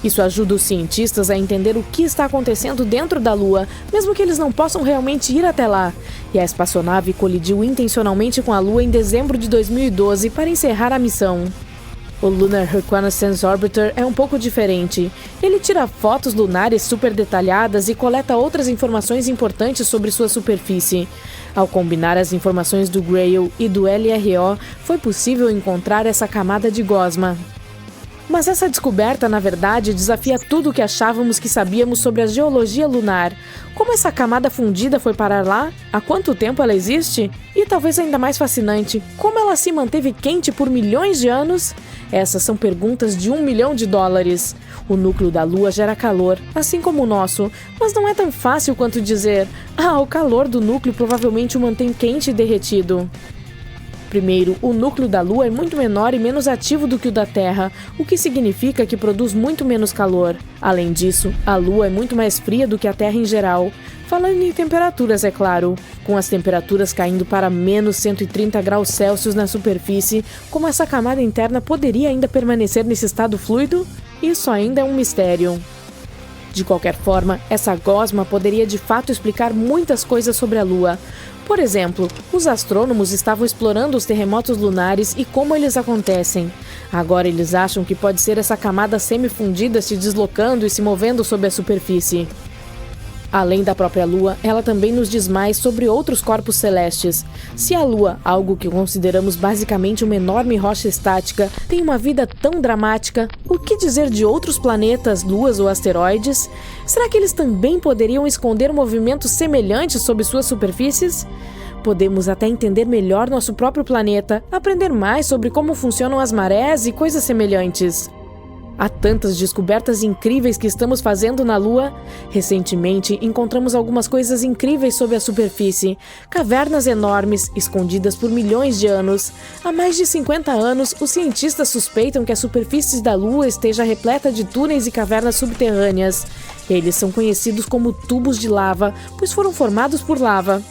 Isso ajuda os cientistas a entender o que está acontecendo dentro da Lua, mesmo que eles não possam realmente ir até lá. E a espaçonave colidiu intencionalmente com a Lua em dezembro de 2012 para encerrar a missão. O Lunar Reconnaissance Orbiter é um pouco diferente. Ele tira fotos lunares super detalhadas e coleta outras informações importantes sobre sua superfície. Ao combinar as informações do Grail e do LRO, foi possível encontrar essa camada de gosma. Mas essa descoberta, na verdade, desafia tudo o que achávamos que sabíamos sobre a geologia lunar. Como essa camada fundida foi parar lá? Há quanto tempo ela existe? E talvez ainda mais fascinante, como ela se manteve quente por milhões de anos? Essas são perguntas de $1 milhão. O núcleo da Lua gera calor, assim como o nosso, mas não é tão fácil quanto dizer: o calor do núcleo provavelmente o mantém quente e derretido. Primeiro, o núcleo da Lua é muito menor e menos ativo do que o da Terra, o que significa que produz muito menos calor. Além disso, a Lua é muito mais fria do que a Terra em geral. Falando em temperaturas, é claro. Com as temperaturas caindo para menos 130 graus Celsius na superfície, como essa camada interna poderia ainda permanecer nesse estado fluido? Isso ainda é um mistério. De qualquer forma, essa gosma poderia de fato explicar muitas coisas sobre a Lua. Por exemplo, os astrônomos estavam explorando os terremotos lunares e como eles acontecem. Agora eles acham que pode ser essa camada semifundida se deslocando e se movendo sob a superfície. Além da própria Lua, ela também nos diz mais sobre outros corpos celestes. Se a Lua, algo que consideramos basicamente uma enorme rocha estática, tem uma vida tão dramática, o que dizer de outros planetas, luas ou asteroides? Será que eles também poderiam esconder movimentos semelhantes sob suas superfícies? Podemos até entender melhor nosso próprio planeta, aprender mais sobre como funcionam as marés e coisas semelhantes. Há tantas descobertas incríveis que estamos fazendo na Lua. Recentemente, encontramos algumas coisas incríveis sob a superfície. Cavernas enormes, escondidas por milhões de anos. Há mais de 50 anos, os cientistas suspeitam que a superfície da Lua esteja repleta de túneis e cavernas subterrâneas. Eles são conhecidos como tubos de lava, pois foram formados por lava.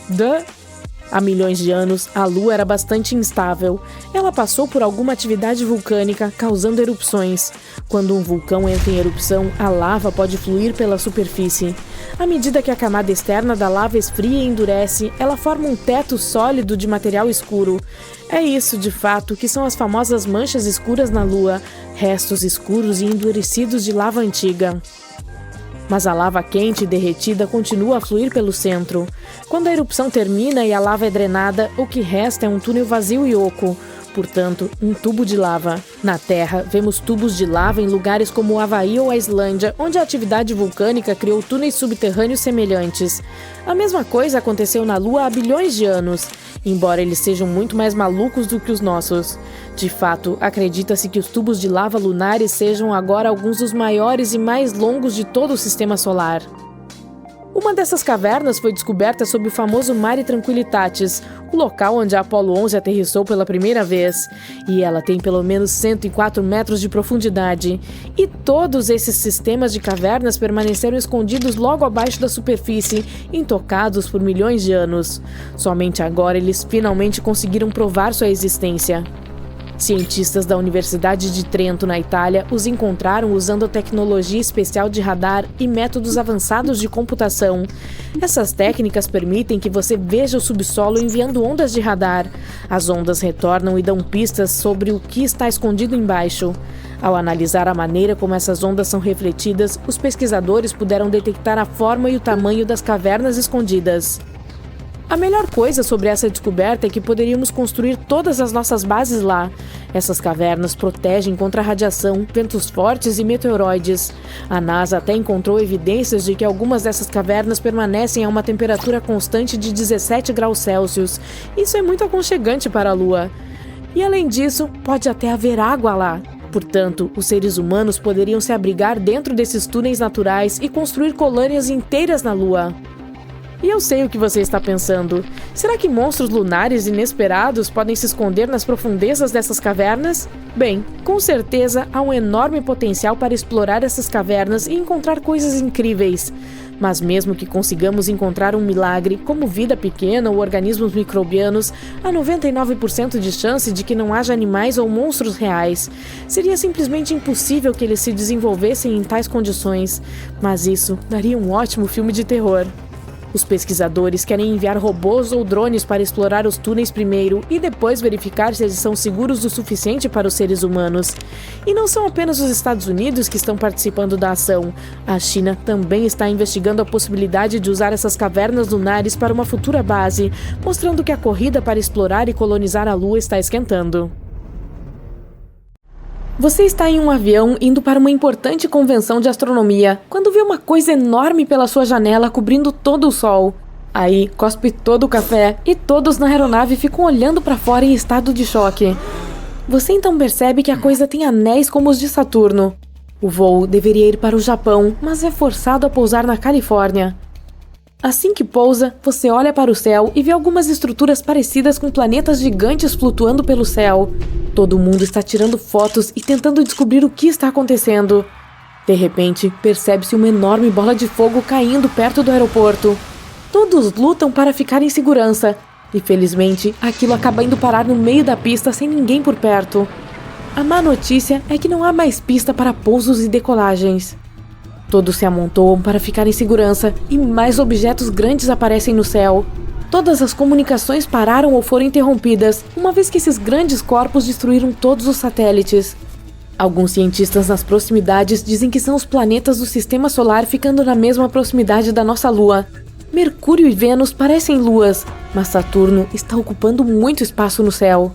Há milhões de anos, a Lua era bastante instável. Ela passou por alguma atividade vulcânica, causando erupções. Quando um vulcão entra em erupção, a lava pode fluir pela superfície. À medida que a camada externa da lava esfria e endurece, ela forma um teto sólido de material escuro. É isso, de fato, que são as famosas manchas escuras na Lua, restos escuros e endurecidos de lava antiga. Mas a lava quente e derretida continua a fluir pelo centro. Quando a erupção termina e a lava é drenada, o que resta é um túnel vazio e oco, portanto, um tubo de lava. Na Terra, vemos tubos de lava em lugares como o Havaí ou a Islândia, onde a atividade vulcânica criou túneis subterrâneos semelhantes. A mesma coisa aconteceu na Lua há bilhões de anos, embora eles sejam muito mais malucos do que os nossos. De fato, acredita-se que os tubos de lava lunares sejam agora alguns dos maiores e mais longos de todo o sistema solar. Uma dessas cavernas foi descoberta sob o famoso Mare Tranquillitatis, o local onde a Apollo 11 aterrissou pela primeira vez. E ela tem pelo menos 104 metros de profundidade. E todos esses sistemas de cavernas permaneceram escondidos logo abaixo da superfície, intocados por milhões de anos. Somente agora eles finalmente conseguiram provar sua existência. Cientistas da Universidade de Trento, na Itália, os encontraram usando tecnologia especial de radar e métodos avançados de computação. Essas técnicas permitem que você veja o subsolo enviando ondas de radar. As ondas retornam e dão pistas sobre o que está escondido embaixo. Ao analisar a maneira como essas ondas são refletidas, os pesquisadores puderam detectar a forma e o tamanho das cavernas escondidas. A melhor coisa sobre essa descoberta é que poderíamos construir todas as nossas bases lá. Essas cavernas protegem contra a radiação, ventos fortes e meteoroides. A NASA até encontrou evidências de que algumas dessas cavernas permanecem a uma temperatura constante de 17 graus Celsius. Isso é muito aconchegante para a Lua. E além disso, pode até haver água lá. Portanto, os seres humanos poderiam se abrigar dentro desses túneis naturais e construir colônias inteiras na Lua. E eu sei o que você está pensando. Será que monstros lunares inesperados podem se esconder nas profundezas dessas cavernas? Bem, com certeza há um enorme potencial para explorar essas cavernas e encontrar coisas incríveis. Mas mesmo que consigamos encontrar um milagre, como vida pequena ou organismos microbianos, há 99% de chance de que não haja animais ou monstros reais. Seria simplesmente impossível que eles se desenvolvessem em tais condições. Mas isso daria um ótimo filme de terror. Os pesquisadores querem enviar robôs ou drones para explorar os túneis primeiro e depois verificar se eles são seguros o suficiente para os seres humanos. E não são apenas os Estados Unidos que estão participando da ação. A China também está investigando a possibilidade de usar essas cavernas lunares para uma futura base, mostrando que a corrida para explorar e colonizar a Lua está esquentando. Você está em um avião indo para uma importante convenção de astronomia, quando vê uma coisa enorme pela sua janela cobrindo todo o sol. Aí, cospe todo o café e todos na aeronave ficam olhando para fora em estado de choque. Você então percebe que a coisa tem anéis como os de Saturno. O voo deveria ir para o Japão, mas é forçado a pousar na Califórnia. Assim que pousa, você olha para o céu e vê algumas estruturas parecidas com planetas gigantes flutuando pelo céu. Todo mundo está tirando fotos e tentando descobrir o que está acontecendo. De repente, percebe-se uma enorme bola de fogo caindo perto do aeroporto. Todos lutam para ficar em segurança. E felizmente, aquilo acaba indo parar no meio da pista sem ninguém por perto. A má notícia é que não há mais pista para pousos e decolagens. Todos se amontoam para ficar em segurança e mais objetos grandes aparecem no céu. Todas as comunicações pararam ou foram interrompidas, uma vez que esses grandes corpos destruíram todos os satélites. Alguns cientistas nas proximidades dizem que são os planetas do Sistema Solar ficando na mesma proximidade da nossa Lua. Mercúrio e Vênus parecem luas, mas Saturno está ocupando muito espaço no céu.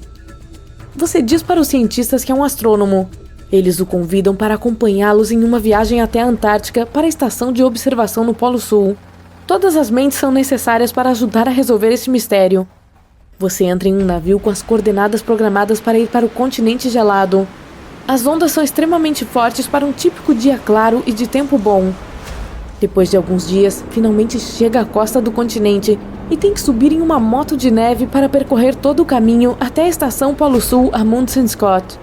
Você diz para os cientistas que é um astrônomo. Eles o convidam para acompanhá-los em uma viagem até a Antártica para a estação de observação no Polo Sul. Todas as mentes são necessárias para ajudar a resolver esse mistério. Você entra em um navio com as coordenadas programadas para ir para o continente gelado. As ondas são extremamente fortes para um típico dia claro e de tempo bom. Depois de alguns dias, finalmente chega à costa do continente e tem que subir em uma moto de neve para percorrer todo o caminho até a estação Polo Sul Amundsen Scott.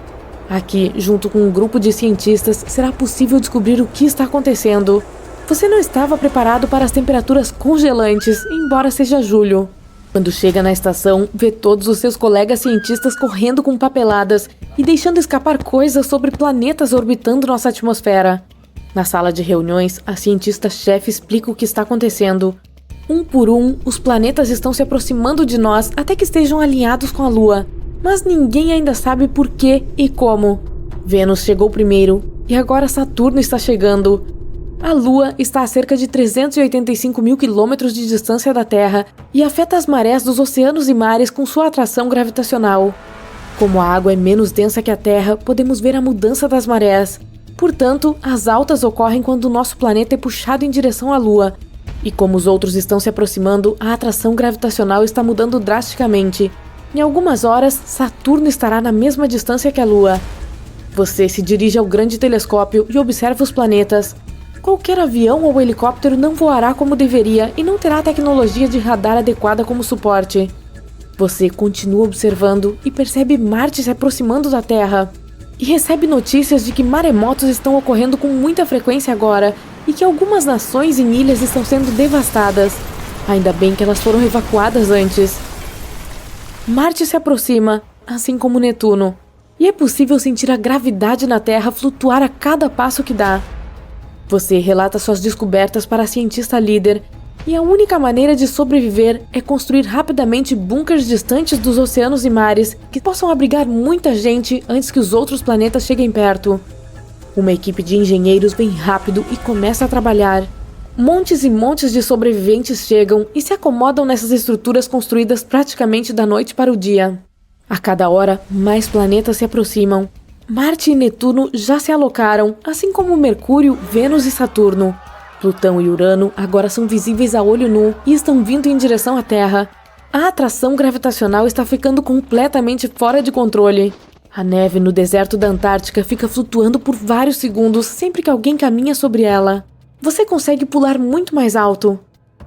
Aqui, junto com um grupo de cientistas, será possível descobrir o que está acontecendo. Você não estava preparado para as temperaturas congelantes, embora seja julho. Quando chega na estação, vê todos os seus colegas cientistas correndo com papeladas e deixando escapar coisas sobre planetas orbitando nossa atmosfera. Na sala de reuniões, a cientista-chefe explica o que está acontecendo. Um por um, os planetas estão se aproximando de nós até que estejam alinhados com a Lua. Mas ninguém ainda sabe por que e como. Vênus chegou primeiro, e agora Saturno está chegando. A Lua está a cerca de 385 mil quilômetros de distância da Terra e afeta as marés dos oceanos e mares com sua atração gravitacional. Como a água é menos densa que a Terra, podemos ver a mudança das marés. Portanto, as altas ocorrem quando o nosso planeta é puxado em direção à Lua. E como os outros estão se aproximando, a atração gravitacional está mudando drasticamente. Em algumas horas, Saturno estará na mesma distância que a Lua. Você se dirige ao grande telescópio e observa os planetas. Qualquer avião ou helicóptero não voará como deveria e não terá tecnologia de radar adequada como suporte. Você continua observando e percebe Marte se aproximando da Terra. E recebe notícias de que maremotos estão ocorrendo com muita frequência agora e que algumas nações e ilhas estão sendo devastadas. Ainda bem que elas foram evacuadas antes. Marte se aproxima, assim como Netuno, e é possível sentir a gravidade na Terra flutuar a cada passo que dá. Você relata suas descobertas para a cientista líder, e a única maneira de sobreviver é construir rapidamente bunkers distantes dos oceanos e mares que possam abrigar muita gente antes que os outros planetas cheguem perto. Uma equipe de engenheiros vem rápido e começa a trabalhar. Montes e montes de sobreviventes chegam e se acomodam nessas estruturas construídas praticamente da noite para o dia. A cada hora, mais planetas se aproximam. Marte e Netuno já se alocaram, assim como Mercúrio, Vênus e Saturno. Plutão e Urano agora são visíveis a olho nu e estão vindo em direção à Terra. A atração gravitacional está ficando completamente fora de controle. A neve no deserto da Antártica fica flutuando por vários segundos sempre que alguém caminha sobre ela. Você consegue pular muito mais alto.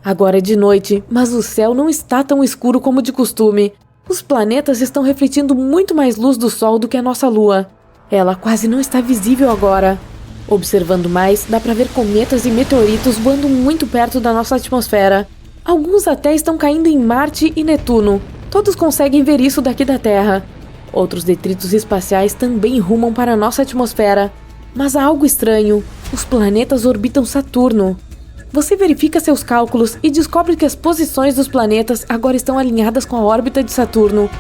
Agora é de noite, mas o céu não está tão escuro como de costume. Os planetas estão refletindo muito mais luz do Sol do que a nossa Lua. Ela quase não está visível agora. Observando mais, dá para ver cometas e meteoritos voando muito perto da nossa atmosfera. Alguns até estão caindo em Marte e Netuno. Todos conseguem ver isso daqui da Terra. Outros detritos espaciais também rumam para a nossa atmosfera. Mas há algo estranho. Os planetas orbitam Saturno. Você verifica seus cálculos e descobre que as posições dos planetas agora estão alinhadas com a órbita de Saturno.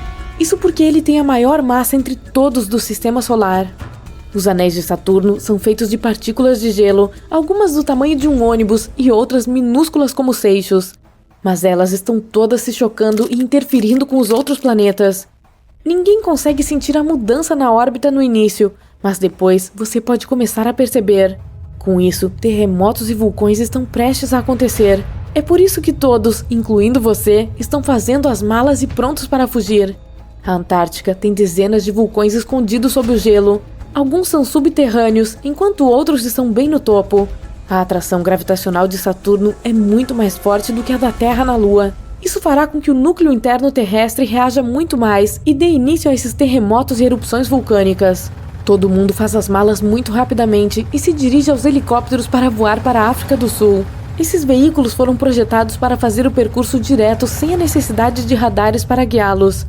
Isso porque ele tem a maior massa entre todos do Sistema Solar. Os anéis de Saturno são feitos de partículas de gelo, algumas do tamanho de um ônibus e outras minúsculas como seixos. Mas elas estão todas se chocando e interferindo com os outros planetas. Ninguém consegue sentir a mudança na órbita no início, Mas depois você pode começar a perceber. Com isso, terremotos e vulcões estão prestes a acontecer. É por isso que todos, incluindo você, estão fazendo as malas e prontos para fugir. A Antártica tem dezenas de vulcões escondidos sob o gelo. Alguns são subterrâneos, enquanto outros estão bem no topo. A atração gravitacional de Saturno é muito mais forte do que a da Terra na Lua. Isso fará com que o núcleo interno terrestre reaja muito mais e dê início a esses terremotos e erupções vulcânicas. Todo mundo faz as malas muito rapidamente e se dirige aos helicópteros para voar para a África do Sul. Esses veículos foram projetados para fazer o percurso direto sem a necessidade de radares para guiá-los.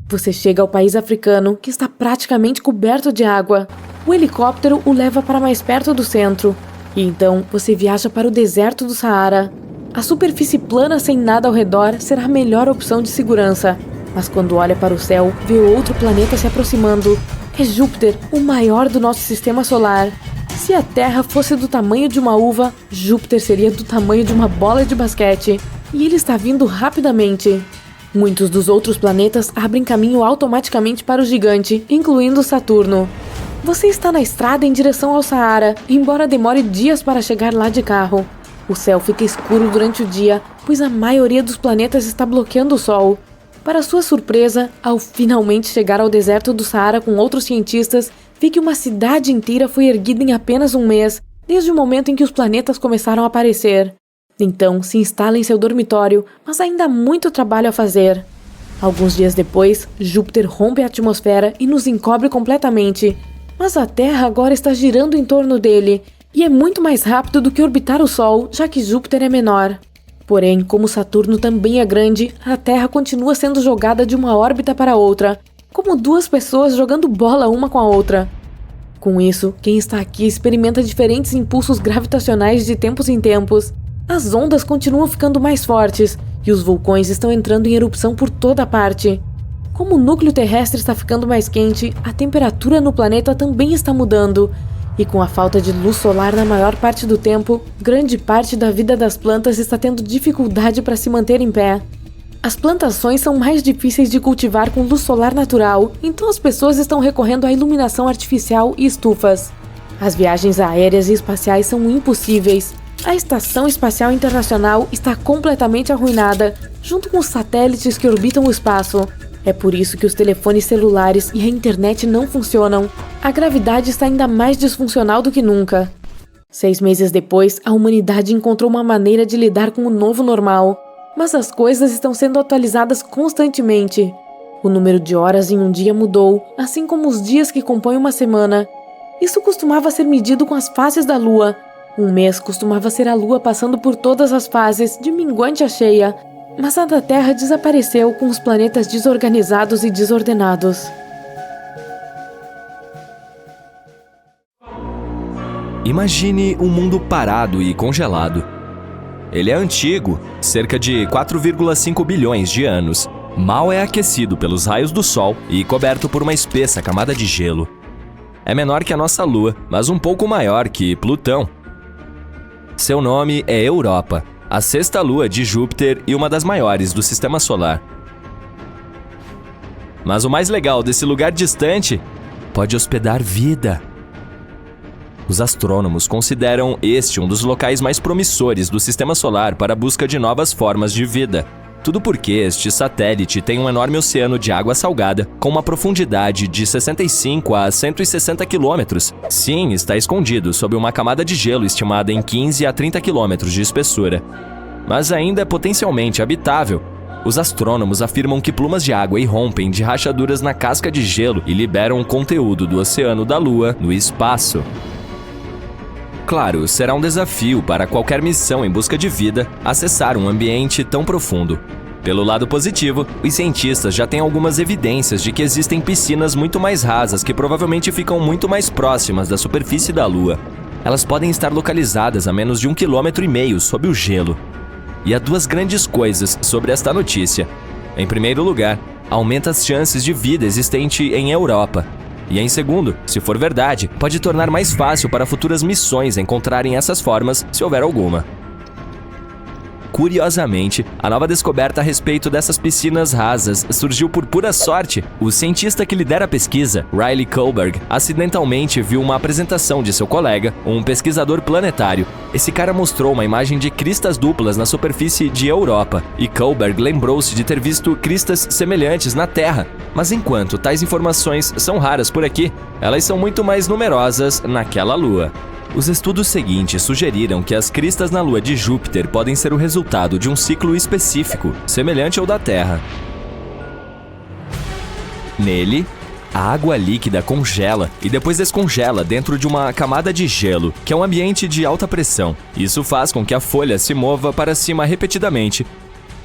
Você chega ao país africano, que está praticamente coberto de água. O helicóptero o leva para mais perto do centro. E então você viaja para o deserto do Saara. A superfície plana sem nada ao redor será a melhor opção de segurança. Mas quando olha para o céu, vê outro planeta se aproximando. É Júpiter, o maior do nosso sistema solar. Se a Terra fosse do tamanho de uma uva, Júpiter seria do tamanho de uma bola de basquete. E ele está vindo rapidamente. Muitos dos outros planetas abrem caminho automaticamente para o gigante, incluindo Saturno. Você está na estrada em direção ao Saara, embora demore dias para chegar lá de carro. O céu fica escuro durante o dia, pois a maioria dos planetas está bloqueando o Sol. Para sua surpresa, ao finalmente chegar ao deserto do Saara com outros cientistas, vê que uma cidade inteira foi erguida em apenas um mês, desde o momento em que os planetas começaram a aparecer. Então, se instala em seu dormitório, mas ainda há muito trabalho a fazer. Alguns dias depois, Júpiter rompe a atmosfera e nos encobre completamente. Mas a Terra agora está girando em torno dele, e é muito mais rápido do que orbitar o Sol, já que Júpiter é menor. Porém, como Saturno também é grande, a Terra continua sendo jogada de uma órbita para outra, como duas pessoas jogando bola uma com a outra. Com isso, quem está aqui experimenta diferentes impulsos gravitacionais de tempos em tempos. As ondas continuam ficando mais fortes, e os vulcões estão entrando em erupção por toda parte. Como o núcleo terrestre está ficando mais quente, a temperatura no planeta também está mudando. E com a falta de luz solar na maior parte do tempo, grande parte da vida das plantas está tendo dificuldade para se manter em pé. As plantações são mais difíceis de cultivar com luz solar natural, então as pessoas estão recorrendo à iluminação artificial e estufas. As viagens aéreas e espaciais são impossíveis. A Estação Espacial Internacional está completamente arruinada, junto com os satélites que orbitam o espaço. É por isso que os telefones celulares e a internet não funcionam. A gravidade está ainda mais disfuncional do que nunca. 6 meses depois, a humanidade encontrou uma maneira de lidar com o novo normal. Mas as coisas estão sendo atualizadas constantemente. O número de horas em um dia mudou, assim como os dias que compõem uma semana. Isso costumava ser medido com as fases da Lua. Um mês costumava ser a Lua passando por todas as fases, de minguante a cheia. Mas a da Terra desapareceu com os planetas desorganizados e desordenados. Imagine um mundo parado e congelado. Ele é antigo, cerca de 4,5 bilhões de anos. Mal é aquecido pelos raios do Sol e coberto por uma espessa camada de gelo. É menor que a nossa Lua, mas um pouco maior que Plutão. Seu nome é Europa, a sexta lua de Júpiter e uma das maiores do Sistema Solar. Mas o mais legal desse lugar distante pode hospedar vida. Os astrônomos consideram este um dos locais mais promissores do Sistema Solar para a busca de novas formas de vida. Tudo porque este satélite tem um enorme oceano de água salgada com uma profundidade de 65 a 160 quilômetros. Sim, está escondido sob uma camada de gelo estimada em 15 a 30 quilômetros de espessura. Mas ainda é potencialmente habitável. Os astrônomos afirmam que plumas de água irrompem de rachaduras na casca de gelo e liberam o conteúdo do oceano da Lua no espaço. Claro, será um desafio para qualquer missão em busca de vida acessar um ambiente tão profundo. Pelo lado positivo, os cientistas já têm algumas evidências de que existem piscinas muito mais rasas que provavelmente ficam muito mais próximas da superfície da Lua. Elas podem estar localizadas a menos de 1,5 km sob o gelo. E há duas grandes coisas sobre esta notícia. Em primeiro lugar, aumenta as chances de vida existente em Europa. E em segundo, se for verdade, pode tornar mais fácil para futuras missões encontrarem essas formas, se houver alguma. Curiosamente, a nova descoberta a respeito dessas piscinas rasas surgiu por pura sorte. O cientista que lidera a pesquisa, Riley Kohlberg, acidentalmente viu uma apresentação de seu colega, um pesquisador planetário. Esse cara mostrou uma imagem de cristas duplas na superfície de Europa, e Kohlberg lembrou-se de ter visto cristas semelhantes na Terra. Mas enquanto tais informações são raras por aqui, elas são muito mais numerosas naquela lua. Os estudos seguintes sugeriram que as cristas na lua de Júpiter podem ser o resultado de um ciclo específico, semelhante ao da Terra. Nele, a água líquida congela e depois descongela dentro de uma camada de gelo, que é um ambiente de alta pressão. Isso faz com que a folha se mova para cima repetidamente,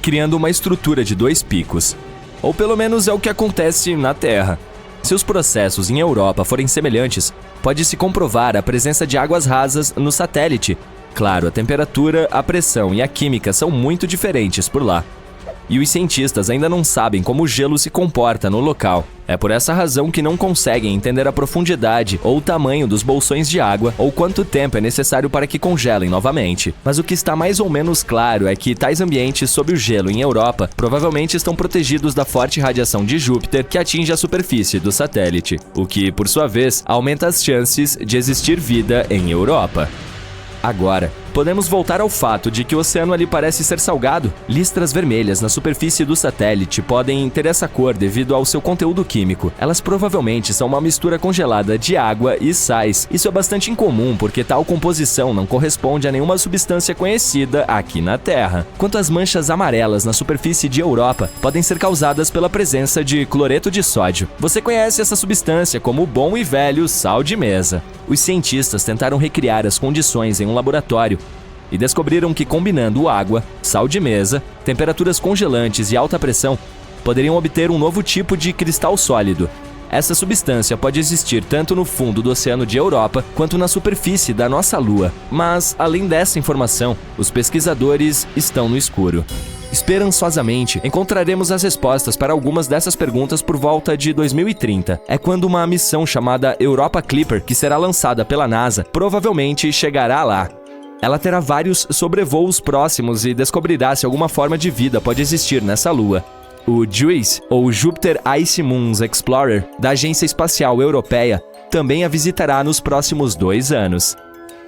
criando uma estrutura de 2 picos. Ou pelo menos é o que acontece na Terra. Se os processos em Europa forem semelhantes, pode-se comprovar a presença de águas rasas no satélite. Claro, a temperatura, a pressão e a química são muito diferentes por lá. E os cientistas ainda não sabem como o gelo se comporta no local. É por essa razão que não conseguem entender a profundidade ou o tamanho dos bolsões de água ou quanto tempo é necessário para que congelem novamente. Mas o que está mais ou menos claro é que tais ambientes sob o gelo em Europa provavelmente estão protegidos da forte radiação de Júpiter que atinge a superfície do satélite, o que, por sua vez, aumenta as chances de existir vida em Europa. Agora, podemos voltar ao fato de que o oceano ali parece ser salgado. Listras vermelhas na superfície do satélite podem ter essa cor devido ao seu conteúdo químico. Elas provavelmente são uma mistura congelada de água e sais. Isso é bastante incomum porque tal composição não corresponde a nenhuma substância conhecida aqui na Terra. Quanto às manchas amarelas na superfície de Europa, podem ser causadas pela presença de cloreto de sódio. Você conhece essa substância como o bom e velho sal de mesa. Os cientistas tentaram recriar as condições em um laboratório e descobriram que combinando água, sal de mesa, temperaturas congelantes e alta pressão, poderiam obter um novo tipo de cristal sólido. Essa substância pode existir tanto no fundo do oceano de Europa quanto na superfície da nossa Lua. Mas, além dessa informação, os pesquisadores estão no escuro. Esperançosamente, encontraremos as respostas para algumas dessas perguntas por volta de 2030. É quando uma missão chamada Europa Clipper, que será lançada pela NASA, provavelmente chegará lá. Ela terá vários sobrevoos próximos e descobrirá se alguma forma de vida pode existir nessa lua. O JUICE, ou Jupiter Ice Moons Explorer, da Agência Espacial Europeia, também a visitará nos próximos 2 anos.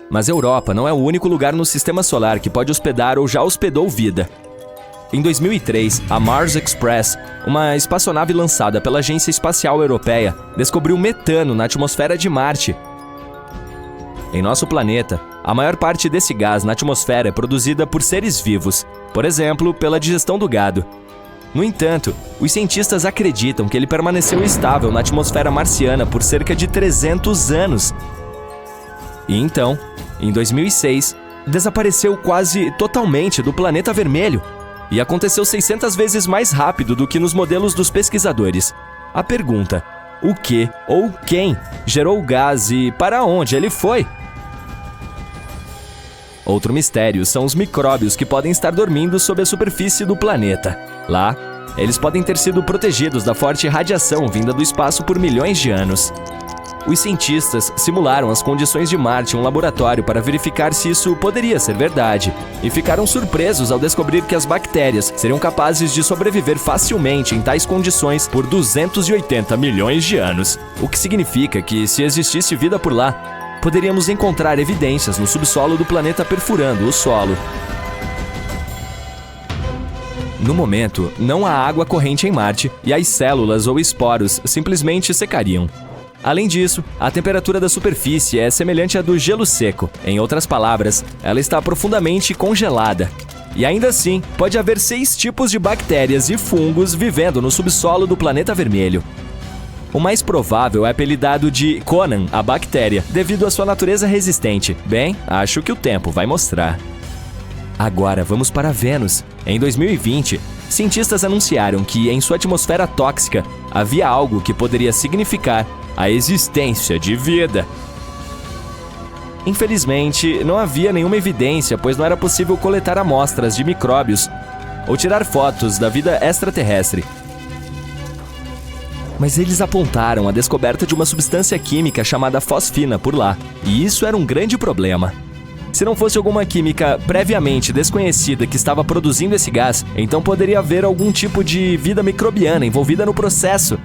Mas Europa não é o único lugar no Sistema Solar que pode hospedar ou já hospedou vida. Em 2003, a Mars Express, uma espaçonave lançada pela Agência Espacial Europeia, descobriu metano na atmosfera de Marte. Em nosso planeta, a maior parte desse gás na atmosfera é produzida por seres vivos, por exemplo, pela digestão do gado. No entanto, os cientistas acreditam que ele permaneceu estável na atmosfera marciana por cerca de 300 anos. E então, em 2006, desapareceu quase totalmente do planeta vermelho. E aconteceu 600 vezes mais rápido do que nos modelos dos pesquisadores. A pergunta, o que ou quem gerou o gás e para onde ele foi? Outro mistério são os micróbios que podem estar dormindo sob a superfície do planeta. Lá, eles podem ter sido protegidos da forte radiação vinda do espaço por milhões de anos. Os cientistas simularam as condições de Marte em um laboratório para verificar se isso poderia ser verdade, e ficaram surpresos ao descobrir que as bactérias seriam capazes de sobreviver facilmente em tais condições por 280 milhões de anos, o que significa que, se existisse vida por lá, poderíamos encontrar evidências no subsolo do planeta perfurando o solo. No momento, não há água corrente em Marte e as células ou esporos simplesmente secariam. Além disso, a temperatura da superfície é semelhante à do gelo seco. Em outras palavras, ela está profundamente congelada. E ainda assim, pode haver 6 tipos de bactérias e fungos vivendo no subsolo do planeta vermelho. O mais provável é apelidado de Conan, a bactéria, devido à sua natureza resistente. Bem, acho que o tempo vai mostrar. Agora vamos para Vênus. Em 2020, cientistas anunciaram que em sua atmosfera tóxica havia algo que poderia significar a existência de vida. Infelizmente, não havia nenhuma evidência, pois não era possível coletar amostras de micróbios ou tirar fotos da vida extraterrestre. Mas eles apontaram a descoberta de uma substância química chamada fosfina por lá, e isso era um grande problema. Se não fosse alguma química previamente desconhecida que estava produzindo esse gás, então poderia haver algum tipo de vida microbiana envolvida no processo.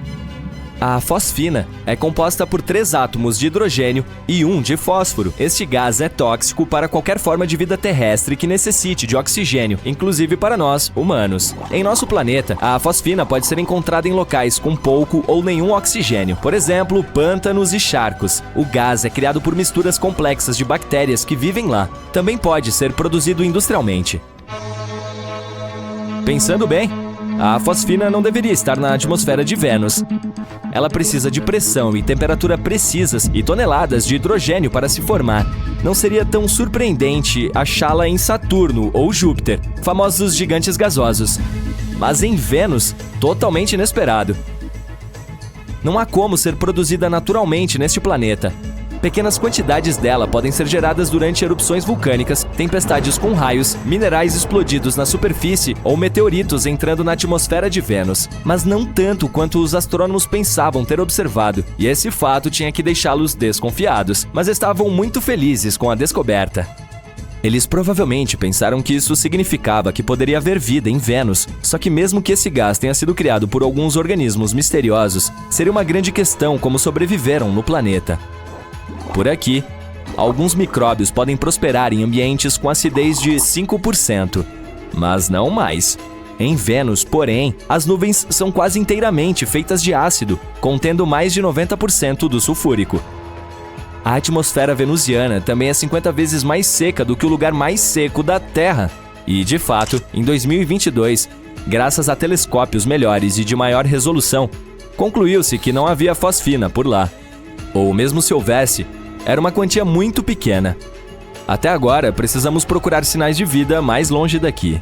A fosfina é composta por 3 átomos de hidrogênio e 1 de fósforo. Este gás é tóxico para qualquer forma de vida terrestre que necessite de oxigênio, inclusive para nós, humanos. Em nosso planeta, a fosfina pode ser encontrada em locais com pouco ou nenhum oxigênio, por exemplo, pântanos e charcos. O gás é criado por misturas complexas de bactérias que vivem lá. Também pode ser produzido industrialmente. Pensando bem, a fosfina não deveria estar na atmosfera de Vênus. Ela precisa de pressão e temperatura precisas e toneladas de hidrogênio para se formar. Não seria tão surpreendente achá-la em Saturno ou Júpiter, famosos gigantes gasosos. Mas em Vênus, totalmente inesperado. Não há como ser produzida naturalmente neste planeta. Pequenas quantidades dela podem ser geradas durante erupções vulcânicas, tempestades com raios, minerais explodidos na superfície ou meteoritos entrando na atmosfera de Vênus. Mas não tanto quanto os astrônomos pensavam ter observado, e esse fato tinha que deixá-los desconfiados, mas estavam muito felizes com a descoberta. Eles provavelmente pensaram que isso significava que poderia haver vida em Vênus, só que mesmo que esse gás tenha sido criado por alguns organismos misteriosos, seria uma grande questão como sobreviveram no planeta. Por aqui, alguns micróbios podem prosperar em ambientes com acidez de 5%, mas não mais. Em Vênus, porém, as nuvens são quase inteiramente feitas de ácido, contendo mais de 90% do sulfúrico. A atmosfera venusiana também é 50 vezes mais seca do que o lugar mais seco da Terra. E, de fato, em 2022, graças a telescópios melhores e de maior resolução, concluiu-se que não havia fosfina por lá. Ou mesmo se houvesse, era uma quantia muito pequena. Até agora, precisamos procurar sinais de vida mais longe daqui.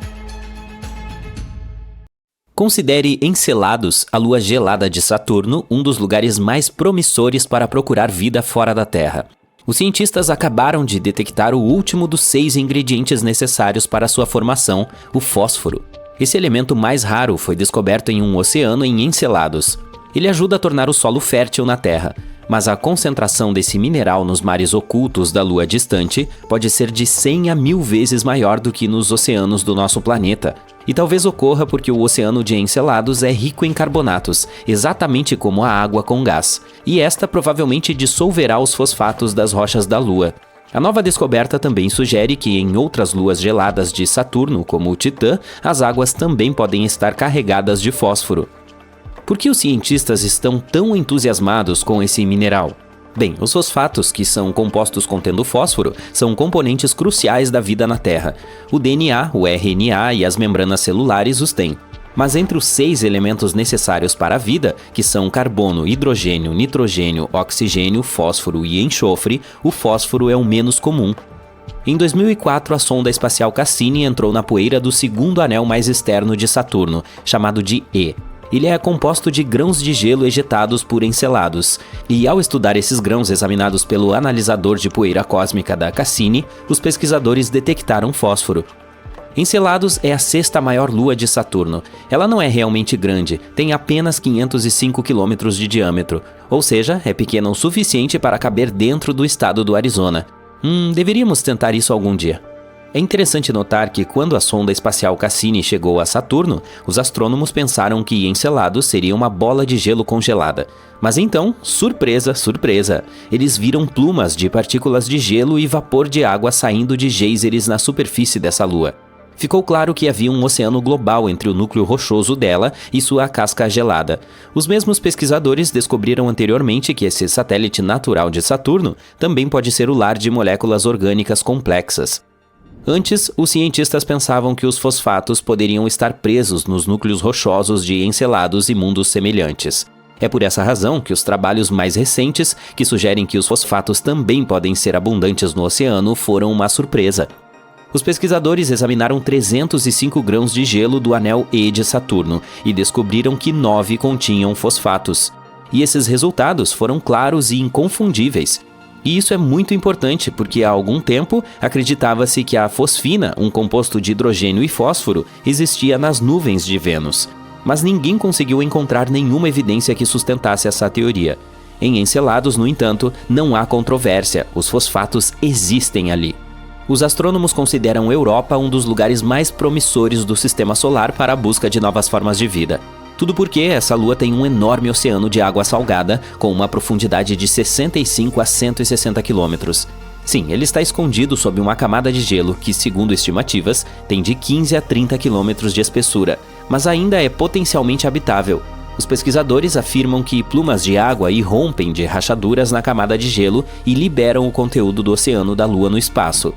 Considere Encelados, a lua gelada de Saturno, um dos lugares mais promissores para procurar vida fora da Terra. Os cientistas acabaram de detectar o último dos 6 ingredientes necessários para sua formação, o fósforo. Esse elemento mais raro foi descoberto em um oceano em Encelados. Ele ajuda a tornar o solo fértil na Terra, mas a concentração desse mineral nos mares ocultos da Lua distante pode ser de 100 a 1000 vezes maior do que nos oceanos do nosso planeta. E talvez ocorra porque o oceano de Encelados é rico em carbonatos, exatamente como a água com gás, e esta provavelmente dissolverá os fosfatos das rochas da Lua. A nova descoberta também sugere que em outras luas geladas de Saturno, como o Titã, as águas também podem estar carregadas de fósforo. Por que os cientistas estão tão entusiasmados com esse mineral? Bem, os fosfatos, que são compostos contendo fósforo, são componentes cruciais da vida na Terra. O DNA, o RNA e as membranas celulares os têm. Mas entre os 6 elementos necessários para a vida, que são carbono, hidrogênio, nitrogênio, oxigênio, fósforo e enxofre, o fósforo é o menos comum. Em 2004, a sonda espacial Cassini entrou na poeira do segundo anel mais externo de Saturno, chamado de E. Ele é composto de grãos de gelo ejetados por Encelados, e ao estudar esses grãos examinados pelo analisador de poeira cósmica da Cassini, os pesquisadores detectaram fósforo. Encelados é a 6ª maior lua de Saturno. Ela não é realmente grande, tem apenas 505 km de diâmetro, ou seja, é pequena o suficiente para caber dentro do estado do Arizona. Deveríamos tentar isso algum dia. É interessante notar que quando a sonda espacial Cassini chegou a Saturno, os astrônomos pensaram que Encelados seria uma bola de gelo congelada. Mas então, surpresa, surpresa, eles viram plumas de partículas de gelo e vapor de água saindo de geysers na superfície dessa lua. Ficou claro que havia um oceano global entre o núcleo rochoso dela e sua casca gelada. Os mesmos pesquisadores descobriram anteriormente que esse satélite natural de Saturno também pode ser o lar de moléculas orgânicas complexas. Antes, os cientistas pensavam que os fosfatos poderiam estar presos nos núcleos rochosos de Encelados e mundos semelhantes. É por essa razão que os trabalhos mais recentes, que sugerem que os fosfatos também podem ser abundantes no oceano, foram uma surpresa. Os pesquisadores examinaram 305 grãos de gelo do anel E de Saturno e descobriram que 9 continham fosfatos. E esses resultados foram claros e inconfundíveis. E isso é muito importante porque há algum tempo acreditava-se que a fosfina, um composto de hidrogênio e fósforo, existia nas nuvens de Vênus. Mas ninguém conseguiu encontrar nenhuma evidência que sustentasse essa teoria. Em Encelados, no entanto, não há controvérsia, os fosfatos existem ali. Os astrônomos consideram Europa um dos lugares mais promissores do sistema solar para a busca de novas formas de vida. Tudo porque essa lua tem um enorme oceano de água salgada, com uma profundidade de 65 a 160 quilômetros. Sim, ele está escondido sob uma camada de gelo que, segundo estimativas, tem de 15 a 30 quilômetros de espessura, mas ainda é potencialmente habitável. Os pesquisadores afirmam que plumas de água irrompem de rachaduras na camada de gelo e liberam o conteúdo do oceano da Lua no espaço.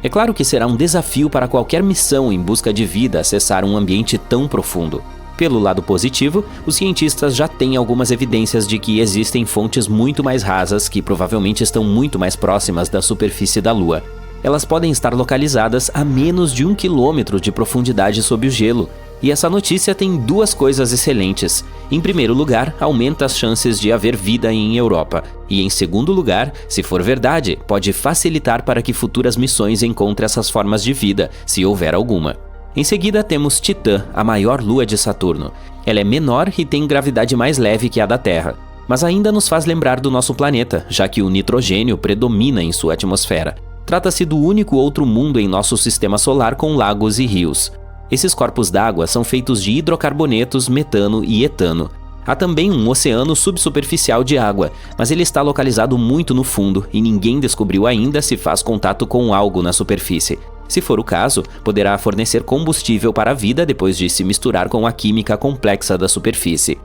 É claro que será um desafio para qualquer missão em busca de vida acessar um ambiente tão profundo. Pelo lado positivo, os cientistas já têm algumas evidências de que existem fontes muito mais rasas que provavelmente estão muito mais próximas da superfície da Lua. Elas podem estar localizadas a menos de 1 quilômetro de profundidade sob o gelo. E essa notícia tem duas coisas excelentes. Em primeiro lugar, aumenta as chances de haver vida em Europa. E em segundo lugar, se for verdade, pode facilitar para que futuras missões encontrem essas formas de vida, se houver alguma. Em seguida, temos Titã, a maior lua de Saturno. Ela é menor e tem gravidade mais leve que a da Terra. Mas ainda nos faz lembrar do nosso planeta, já que o nitrogênio predomina em sua atmosfera. Trata-se do único outro mundo em nosso sistema solar com lagos e rios. Esses corpos d'água são feitos de hidrocarbonetos, metano e etano. Há também um oceano subsuperficial de água, mas ele está localizado muito no fundo e ninguém descobriu ainda se faz contato com algo na superfície. Se for o caso, poderá fornecer combustível para a vida depois de se misturar com a química complexa da superfície.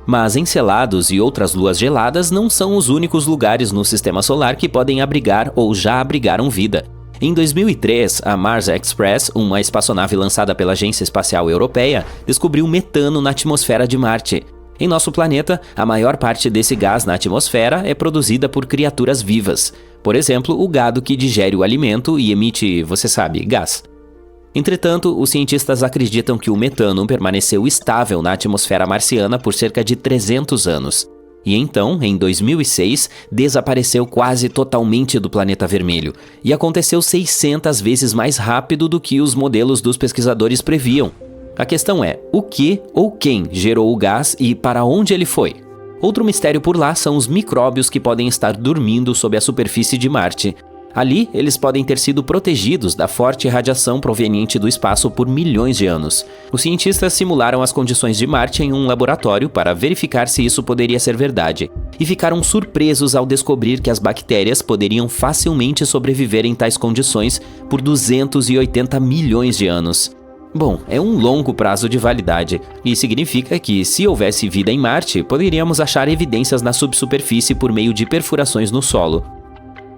Mas Encelados e outras luas geladas não são os únicos lugares no sistema solar que podem abrigar ou já abrigaram vida. Em 2003, a Mars Express, uma espaçonave lançada pela Agência Espacial Europeia, descobriu metano na atmosfera de Marte. Em nosso planeta, a maior parte desse gás na atmosfera é produzida por criaturas vivas. Por exemplo, o gado que digere o alimento e emite, você sabe, gás. Entretanto, os cientistas acreditam que o metano permaneceu estável na atmosfera marciana por cerca de 300 anos. E então, em 2006, desapareceu quase totalmente do planeta vermelho. E aconteceu 600 vezes mais rápido do que os modelos dos pesquisadores previam. A questão é, o que ou quem gerou o gás e para onde ele foi? Outro mistério por lá são os micróbios que podem estar dormindo sob a superfície de Marte. Ali, eles podem ter sido protegidos da forte radiação proveniente do espaço por milhões de anos. Os cientistas simularam as condições de Marte em um laboratório para verificar se isso poderia ser verdade, e ficaram surpresos ao descobrir que as bactérias poderiam facilmente sobreviver em tais condições por 280 milhões de anos. Bom, é um longo prazo de validade, e significa que, se houvesse vida em Marte, poderíamos achar evidências na subsuperfície por meio de perfurações no solo.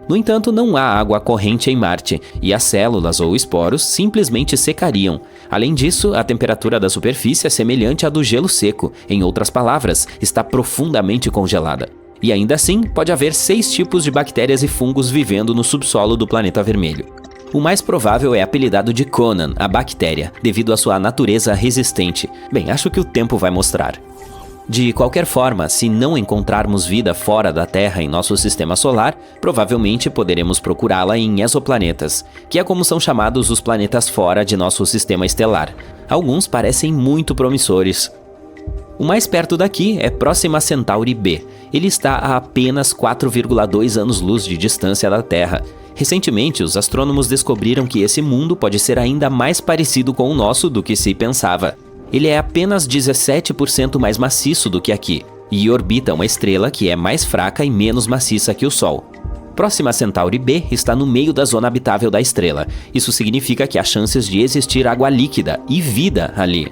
No entanto, não há água corrente em Marte, e as células ou esporos simplesmente secariam. Além disso, a temperatura da superfície é semelhante à do gelo seco, em outras palavras, está profundamente congelada. E ainda assim, pode haver 6 tipos de bactérias e fungos vivendo no subsolo do planeta vermelho. O mais provável é apelidado de Conan, a bactéria, devido à sua natureza resistente. Bem, acho que o tempo vai mostrar. De qualquer forma, se não encontrarmos vida fora da Terra em nosso sistema solar, provavelmente poderemos procurá-la em exoplanetas, que é como são chamados os planetas fora de nosso sistema estelar. Alguns parecem muito promissores. O mais perto daqui é Próxima Centauri b. Ele está a apenas 4,2 anos-luz de distância da Terra. Recentemente, os astrônomos descobriram que esse mundo pode ser ainda mais parecido com o nosso do que se pensava. Ele é apenas 17% mais maciço do que aqui, e orbita uma estrela que é mais fraca e menos maciça que o Sol. Próxima Centauri b está no meio da zona habitável da estrela. Isso significa que há chances de existir água líquida e vida ali.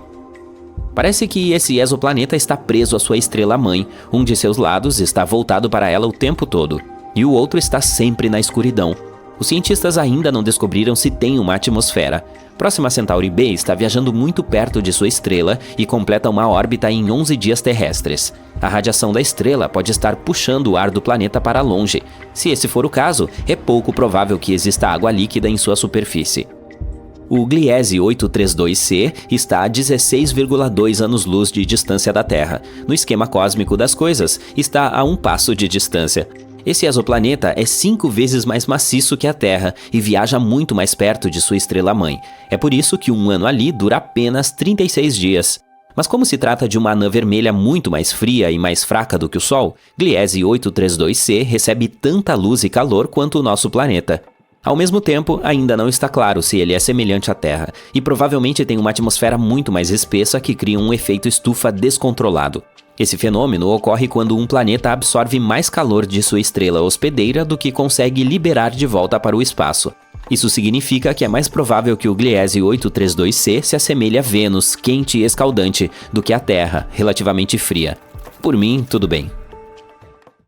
Parece que esse exoplaneta está preso à sua estrela-mãe. Um de seus lados está voltado para ela o tempo todo, e o outro está sempre na escuridão. Os cientistas ainda não descobriram se tem uma atmosfera. Próxima Centauri b está viajando muito perto de sua estrela e completa uma órbita em 11 dias terrestres. A radiação da estrela pode estar puxando o ar do planeta para longe. Se esse for o caso, é pouco provável que exista água líquida em sua superfície. O Gliese 832c está a 16,2 anos-luz de distância da Terra. No esquema cósmico das coisas, está a um passo de distância. Esse exoplaneta é 5 vezes mais maciço que a Terra e viaja muito mais perto de sua estrela-mãe. É por isso que um ano ali dura apenas 36 dias. Mas como se trata de uma anã vermelha muito mais fria e mais fraca do que o Sol, Gliese 832c recebe tanta luz e calor quanto o nosso planeta. Ao mesmo tempo, ainda não está claro se ele é semelhante à Terra, e provavelmente tem uma atmosfera muito mais espessa que cria um efeito estufa descontrolado. Esse fenômeno ocorre quando um planeta absorve mais calor de sua estrela hospedeira do que consegue liberar de volta para o espaço. Isso significa que é mais provável que o Gliese 832c se assemelhe a Vênus, quente e escaldante, do que a Terra, relativamente fria. Por mim, tudo bem.